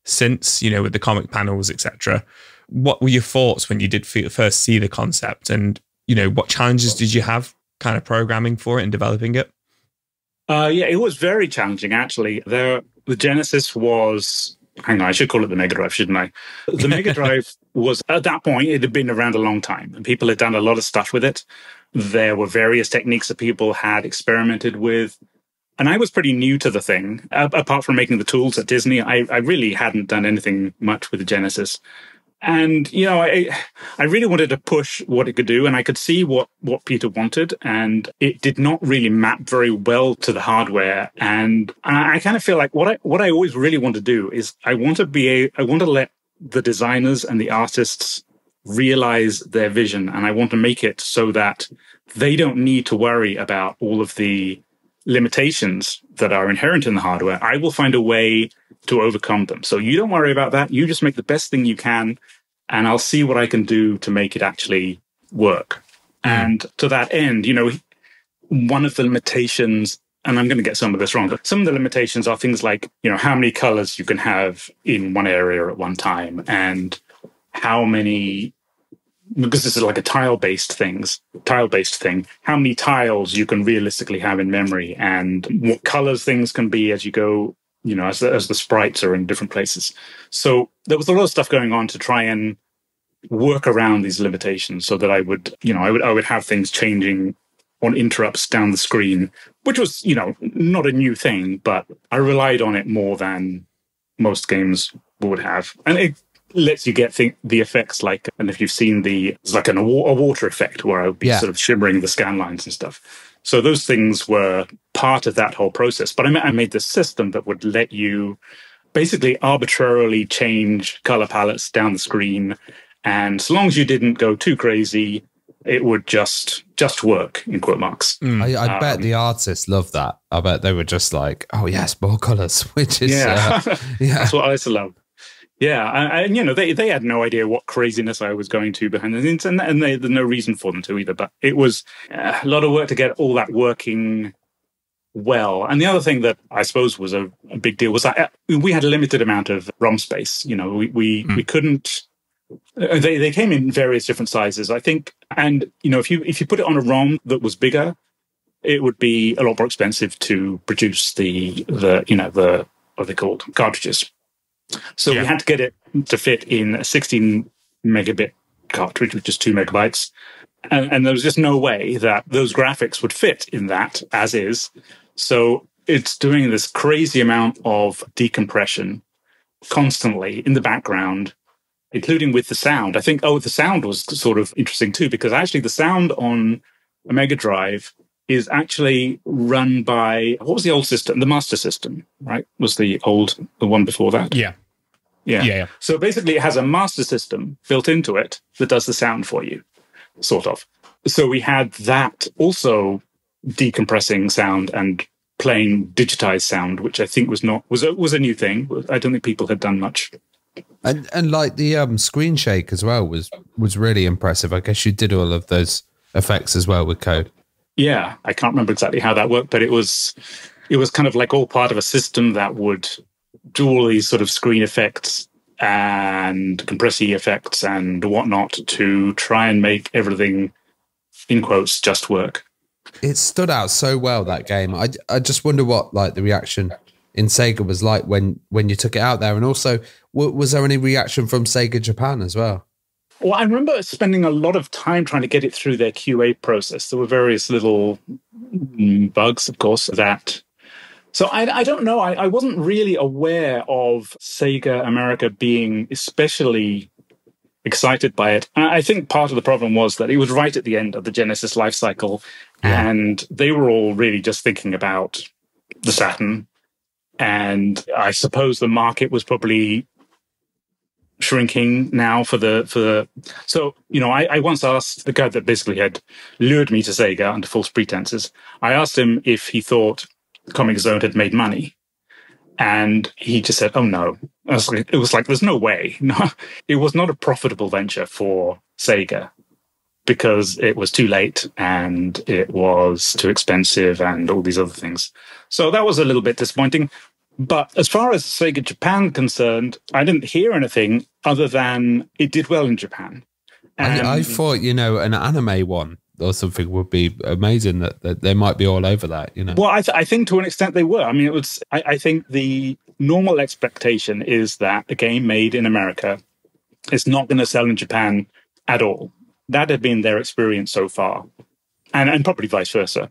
since, with the comic panels, etc. What were your thoughts when you did first see the concept, and what challenges did you have kind of programming for it and developing it? Yeah, it was very challenging, actually. The Genesis was, hang on, I should call it the Mega Drive, shouldn't I? The Mega Drive was, at that point, it had been around a long time, and people had done a lot of stuff with it. There were various techniques that people had experimented with. And I was pretty new to the thing. Apart from making the tools at Disney, I really hadn't done anything much with the Genesis. And, you know, I really wanted to push what it could do, and I could see what Peter wanted, and it did not really map very well to the hardware. And I kind of feel like what I always really want to do is I want to let the designers and the artists realize their vision, and I want to make it so that they don't need to worry about all of the limitations that are inherent in the hardware. I will find a way to overcome them. So you don't worry about that. You just make the best thing you can, and I'll see what I can do to make it actually work. And to that end, you know, one of the limitations, and I'm going to get some of this wrong, but some of the limitations are things like, you know, how many colors you can have in one area at one time, and how many, because this is like a tile-based thing, how many tiles you can realistically have in memory, and what colors things can be as you go, you know, as the sprites are in different places. So there was a lot of stuff going on to try and work around these limitations so that I would have things changing on interrupts down the screen, which was, you know, not a new thing, but I relied on it more than most games would have. And it lets you get the effects like, and if you've seen it's like a water effect where I would be sort of shimmering the scan lines and stuff. So those things were part of that whole process. But I made this system that would let you basically arbitrarily change color palettes down the screen. And so long as you didn't go too crazy, it would just work, in quote marks. I bet the artists loved that. I bet they were just like, oh, yes, more colors, which is... That's what I used to love. Yeah, and you know, they had no idea what craziness I was going to behind the scenes, and there's no reason for them to either. But it was a lot of work to get all that working well. And the other thing that I suppose was a big deal was that we had a limited amount of ROM space. You know, we couldn't. They came in various different sizes, I think. And you know, if you put it on a ROM that was bigger, it would be a lot more expensive to produce the what are they called, cartridges. So we had to get it to fit in a 16 megabit cartridge, which is 2 megabytes. And there was just no way that those graphics would fit in that as is. So it's doing this crazy amount of decompression constantly in the background, including with the sound. I think, the sound was sort of interesting too, because actually the sound on a Mega Drive is actually run by, what was the old system? The Master System, right? Was the one before that? Yeah. So basically it has a Master System built into it that does the sound for you, sort of. So we had that also decompressing sound and playing digitized sound, which I think was a new thing. I don't think people had done much. And like the screen shake as well was really impressive. I guess you did all of those effects as well with code. Yeah, I can't remember exactly how that worked, but it was kind of like all part of a system that would do all these sort of screen effects and compressy effects and whatnot to try and make everything, in quotes, just work. It stood out so well, that game. I just wonder what like the reaction in Sega was like when you took it out there, and also was there any reaction from Sega Japan as well? Well, I remember spending a lot of time trying to get it through their QA process. There were various little bugs, of course, that... So I don't know. I wasn't really aware of Sega America being especially excited by it. I think part of the problem was that it was right at the end of the Genesis life cycle, and they were all really just thinking about the Saturn. And I suppose the market was probably shrinking now for the so you know, I once asked the guy that basically had lured me to Sega under false pretenses. I asked him if he thought Comix Zone had made money, and he just said, "Oh no." It was like, there's no way. No, it was not a profitable venture for Sega because it was too late and it was too expensive and all these other things. So that was a little bit disappointing. But as far as Sega Japan concerned, I didn't hear anything other than it did well in Japan. And I thought, you know, an anime one or something would be amazing. That they might be all over that, you know. Well, I think to an extent they were. I mean, it was. I think the normal expectation is that a game made in America is not going to sell in Japan at all. That had been their experience so far, and probably vice versa.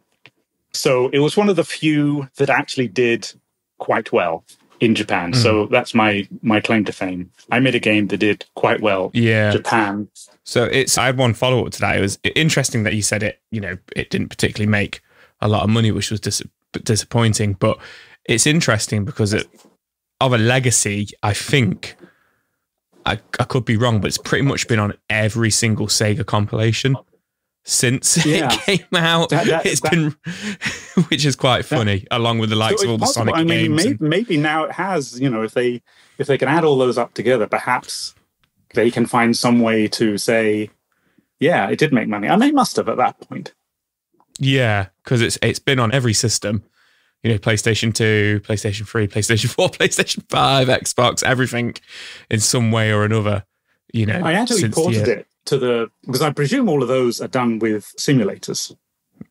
So it was one of the few that actually did quite well in Japan. So that's my claim to fame. I made a game that did quite well in Japan. So I had one follow-up to that. It was interesting that you said it, you know, it didn't particularly make a lot of money, which was disappointing. But it's interesting because of a legacy, I think, I could be wrong, but it's pretty much been on every single Sega compilation since it came out. It's been, which is quite funny, along with the likes of all the Sonic games. Maybe now it has. You know, if they can add all those up together, perhaps they can find some way to say, yeah, it did make money. And they must have at that point. Yeah, because it's been on every system. You know, PlayStation 2, PlayStation 3, PlayStation 4, PlayStation 5, Xbox, everything in some way or another. You know, I actually ported it to because I presume all of those are done with simulators.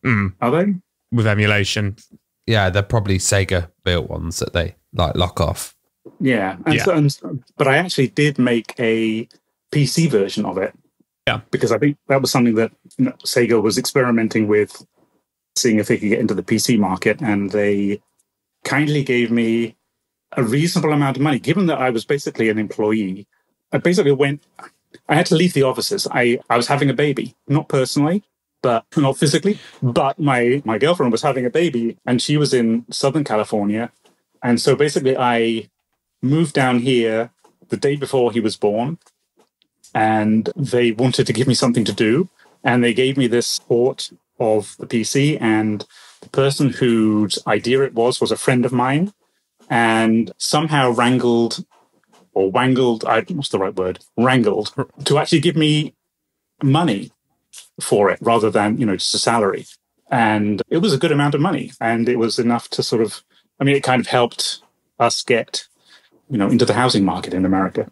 Are they? With emulation. Yeah, they're probably Sega built ones that they like lock off. Yeah, but I actually did make a PC version of it. Yeah, because I think that was something that Sega was experimenting with, seeing if they could get into the PC market, and they kindly gave me a reasonable amount of money, given that I was basically an employee. I had to leave the offices. I was having a baby, not personally, but not physically, but my girlfriend was having a baby, and she was in Southern California. And so basically I moved down here the day before he was born, and they wanted to give me something to do. And they gave me this port of the PC, and the person whose idea it was a friend of mine, and somehow wrangled, what's the right word? Wrangled to actually give me money for it rather than, just a salary. And it was a good amount of money, and it was enough to sort of, it kind of helped us get, into the housing market in America.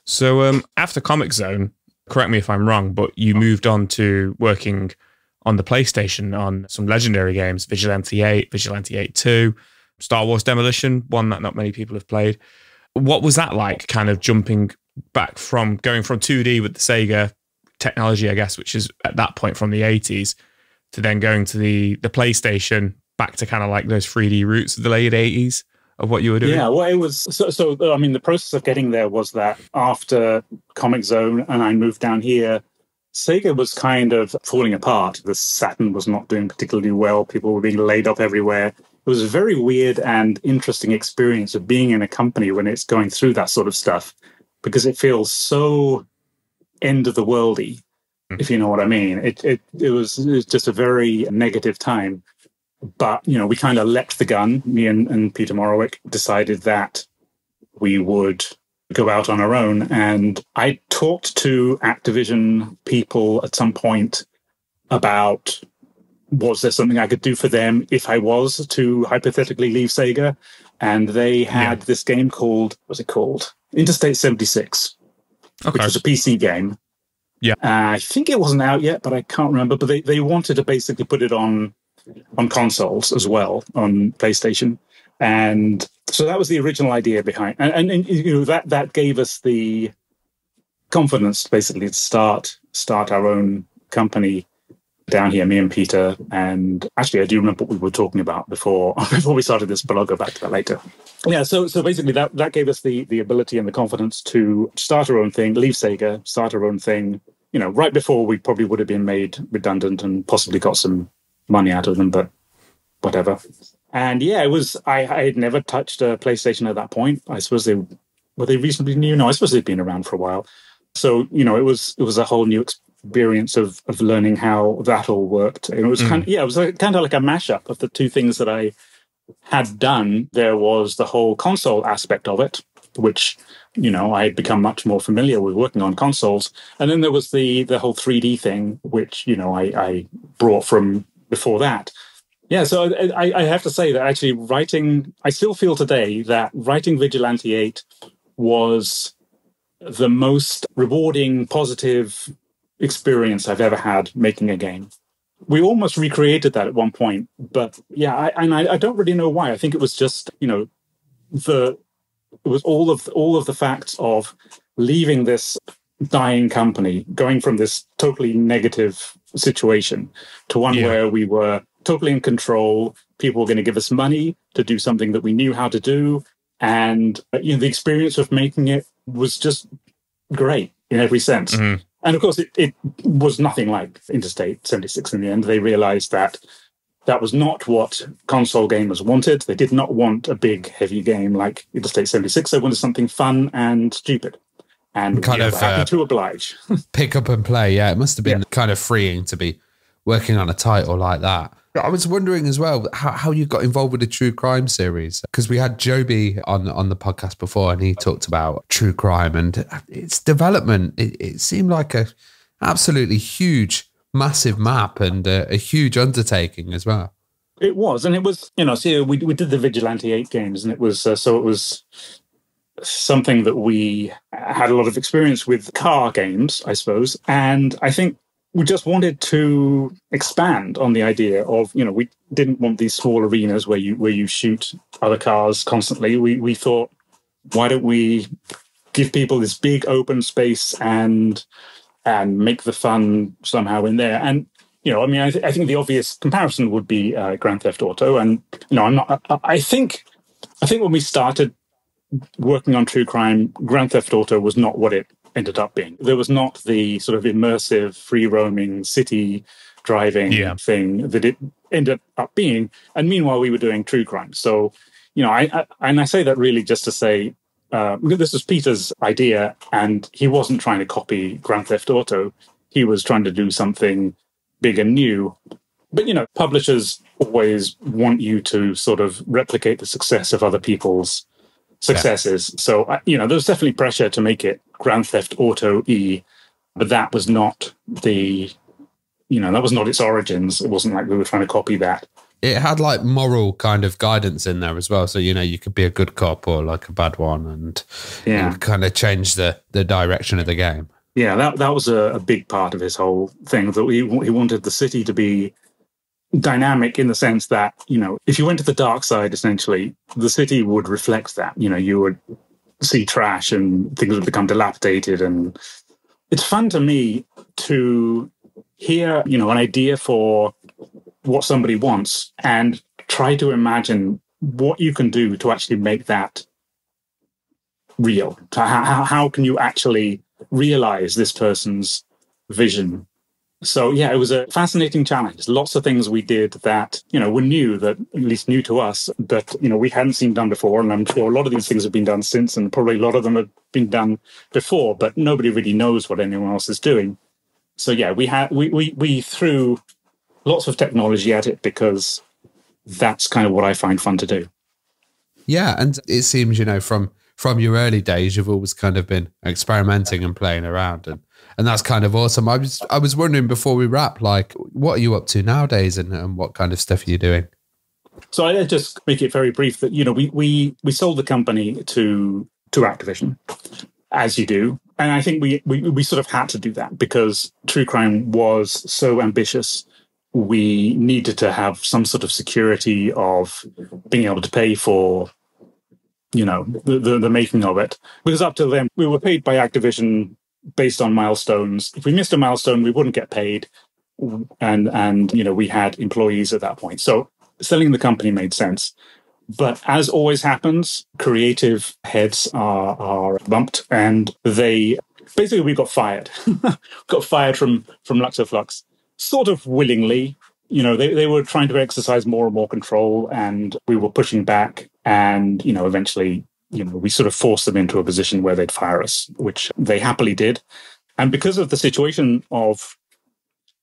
So after Comix Zone, correct me if I'm wrong, but you moved on to working on the PlayStation on some legendary games, Vigilante 8, Vigilante 8 2, Star Wars Demolition, one that not many people have played. What was that like, kind of jumping back from going from 2D with the Sega technology, I guess, which is at that point from the 80s, to then going to the PlayStation, back to kind of like those 3D roots of the late 80s of what you were doing? Yeah, well, it was... So the process of getting there was that after Comix Zone and I moved down here, Sega was kind of falling apart. The Saturn was not doing particularly well. People were being laid off everywhere. It was a very weird and interesting experience of being in a company when it's going through that sort of stuff, because it feels so end of the worldy, if you know what I mean. It was just a very negative time. But, we kind of leapt the gun. Me and Peter Morowick decided that we would go out on our own. And I talked to Activision people at some point about, was there something I could do for them if I was to hypothetically leave Sega? And they had this game called, what's it called? Interstate 76, which was a PC game. Yeah. I think it wasn't out yet, but I can't remember. But they wanted to basically put it on consoles as well, on PlayStation. And so that was the original idea behind, and that gave us the confidence basically to start our own company down here, me and Peter. And actually, I do remember what we were talking about before we started this, but I'll go back to that later. Yeah, so basically that gave us the ability and the confidence to start our own thing, leave Sega, start our own thing, right before we probably would have been made redundant and possibly got some money out of them, but whatever. And yeah, it was, I had never touched a PlayStation at that point. I suppose were they reasonably new? No, I suppose they'd been around for a while. So, it was a whole new experience of learning how that all worked. And it was kind of like a mashup of the two things that I had done. There was the whole console aspect of it, which, I had become much more familiar with working on consoles. And then there was the whole 3D thing, which, I brought from before that. Yeah, so I have to say that actually I still feel today that writing Vigilante 8 was the most rewarding, positive experience I've ever had making a game. We almost recreated that at one point, but yeah, I don't really know why. I think it was just, it was all of the facts of leaving this dying company, going from this totally negative situation to one where we were totally in control. People were going to give us money to do something that we knew how to do. And, the experience of making it was just great in every sense. Mm-hmm. And of course, it was nothing like Interstate 76 in the end. They realized that was not what console gamers wanted. They did not want a big, heavy game like Interstate 76. They wanted something fun and stupid. And kind of happy to oblige. Pick up and play. Yeah, it must have been kind of freeing to be working on a title like that. I was wondering as well how you got involved with the true crime series, because we had Joby on the podcast before, and he talked about true crime and its development. It seemed like a absolutely huge, massive map and a huge undertaking as well. It was, and it was, so we did the Vigilante 8 games, and it was so it was something that we had a lot of experience with car games, I suppose, and I think we just wanted to expand on the idea of, we didn't want these small arenas where you shoot other cars constantly. We thought, why don't we give people this big open space and make the fun somehow in there? And I think the obvious comparison would be Grand Theft Auto. And I think when we started working on true crime, Grand Theft Auto was not what it ended up being. There was not the sort of immersive, free-roaming city driving thing that it ended up being. And meanwhile, we were doing true crime. So, I say that really just to say, this was Peter's idea, and he wasn't trying to copy Grand Theft Auto. He was trying to do something big and new. But, publishers always want you to sort of replicate the success of other people's successes. Yeah. So, there was definitely pressure to make it Grand Theft Auto E, but that was not that was not its origins. It wasn't like we were trying to copy that. It had like moral kind of guidance in there as well. So, you could be a good cop or like a bad one and kind of change the direction of the game. Yeah, that was a big part of his whole thing, that he wanted the city to be dynamic in the sense that, if you went to the dark side, essentially, the city would reflect that. You would see trash and things would become dilapidated. And it's fun to me to hear, an idea for what somebody wants and try to imagine what you can do to actually make that real. How can you actually realize this person's vision? So, it was a fascinating challenge. Lots of things we did that, were new, that at least new to us, but, we hadn't seen done before. And I'm sure a lot of these things have been done since, and probably a lot of them have been done before, but nobody really knows what anyone else is doing. So, we threw lots of technology at it because that's kind of what I find fun to do. Yeah, and it seems, from your early days, you've always kind of been experimenting and playing around, and that's kind of awesome. I was wondering before we wrap, like, what are you up to nowadays, and what kind of stuff are you doing? So I just make it very brief that, we sold the company to Activision, as you do. And I think we sort of had to do that because true crime was so ambitious. We needed to have some sort of security of being able to pay for, the making of it. Because up till then, we were paid by Activision based on milestones. If we missed a milestone, we wouldn't get paid. And we had employees at that point. So selling the company made sense. But as always happens, creative heads are bumped, and we got fired. Got fired from Luxoflux, sort of willingly. They were trying to exercise more and more control, and we were pushing back. And, eventually, we sort of forced them into a position where they'd fire us, which they happily did. And because of the situation of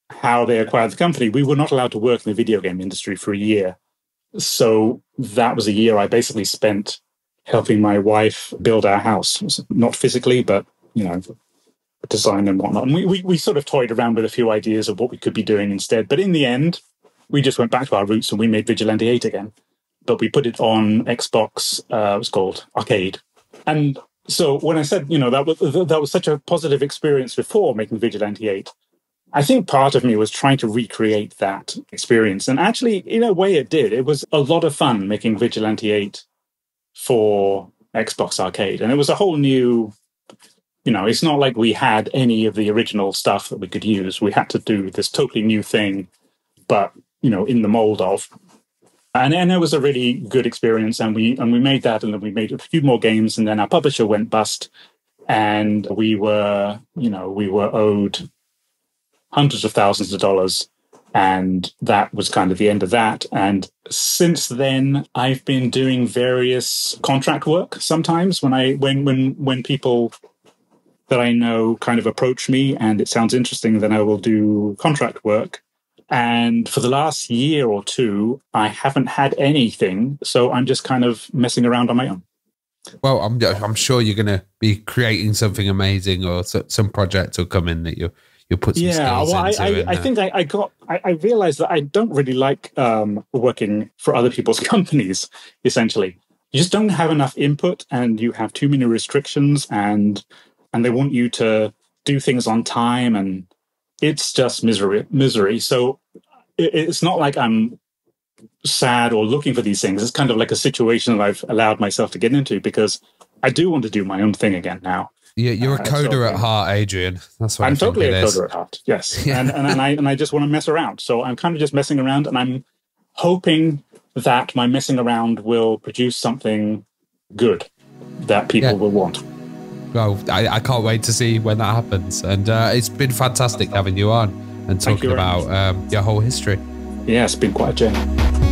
how they acquired the company, we were not allowed to work in the video game industry for a year. So that was a year I basically spent helping my wife build our house. Not physically, but, design and whatnot. And we sort of toyed around with a few ideas of what we could be doing instead. But in the end, we just went back to our roots and we made Vigilante 8 again. But we put it on Xbox, it was called Arcade. And so when I said, that was such a positive experience before making Vigilante 8, I think part of me was trying to recreate that experience. And actually, in a way, it did. It was a lot of fun making Vigilante 8 for Xbox Arcade. And it was a whole new, it's not like we had any of the original stuff that we could use. We had to do this totally new thing, but, in the mold of. And it was a really good experience. And we made that, and then we made a few more games, and then our publisher went bust. And we were owed hundreds of thousands of dollars, and that was kind of the end of that. And since then, I've been doing various contract work. Sometimes when people that I know kind of approach me and it sounds interesting, then I will do contract work. And for the last year or two, I haven't had anything, so I'm just kind of messing around on my own. Well, I'm sure you're going to be creating something amazing, or some project will come in that you'll put some skills into. I think I realized that I don't really like working for other people's companies, essentially. You just don't have enough input, and you have too many restrictions, and they want you to do things on time, and it's just misery. So it's not like I'm sad or looking for these things. It's kind of like a situation that I've allowed myself to get into, because I do want to do my own thing again now. Yeah, you're a coder at heart, Adrian. That's what I'm totally a coder at heart. Yes, yeah. and I just want to mess around. So I'm kind of just messing around, and I'm hoping that my messing around will produce something good that people will want. Well, I can't wait to see when that happens. And it's been fantastic having you on and talking about your whole history. Yeah, it's been quite a journey.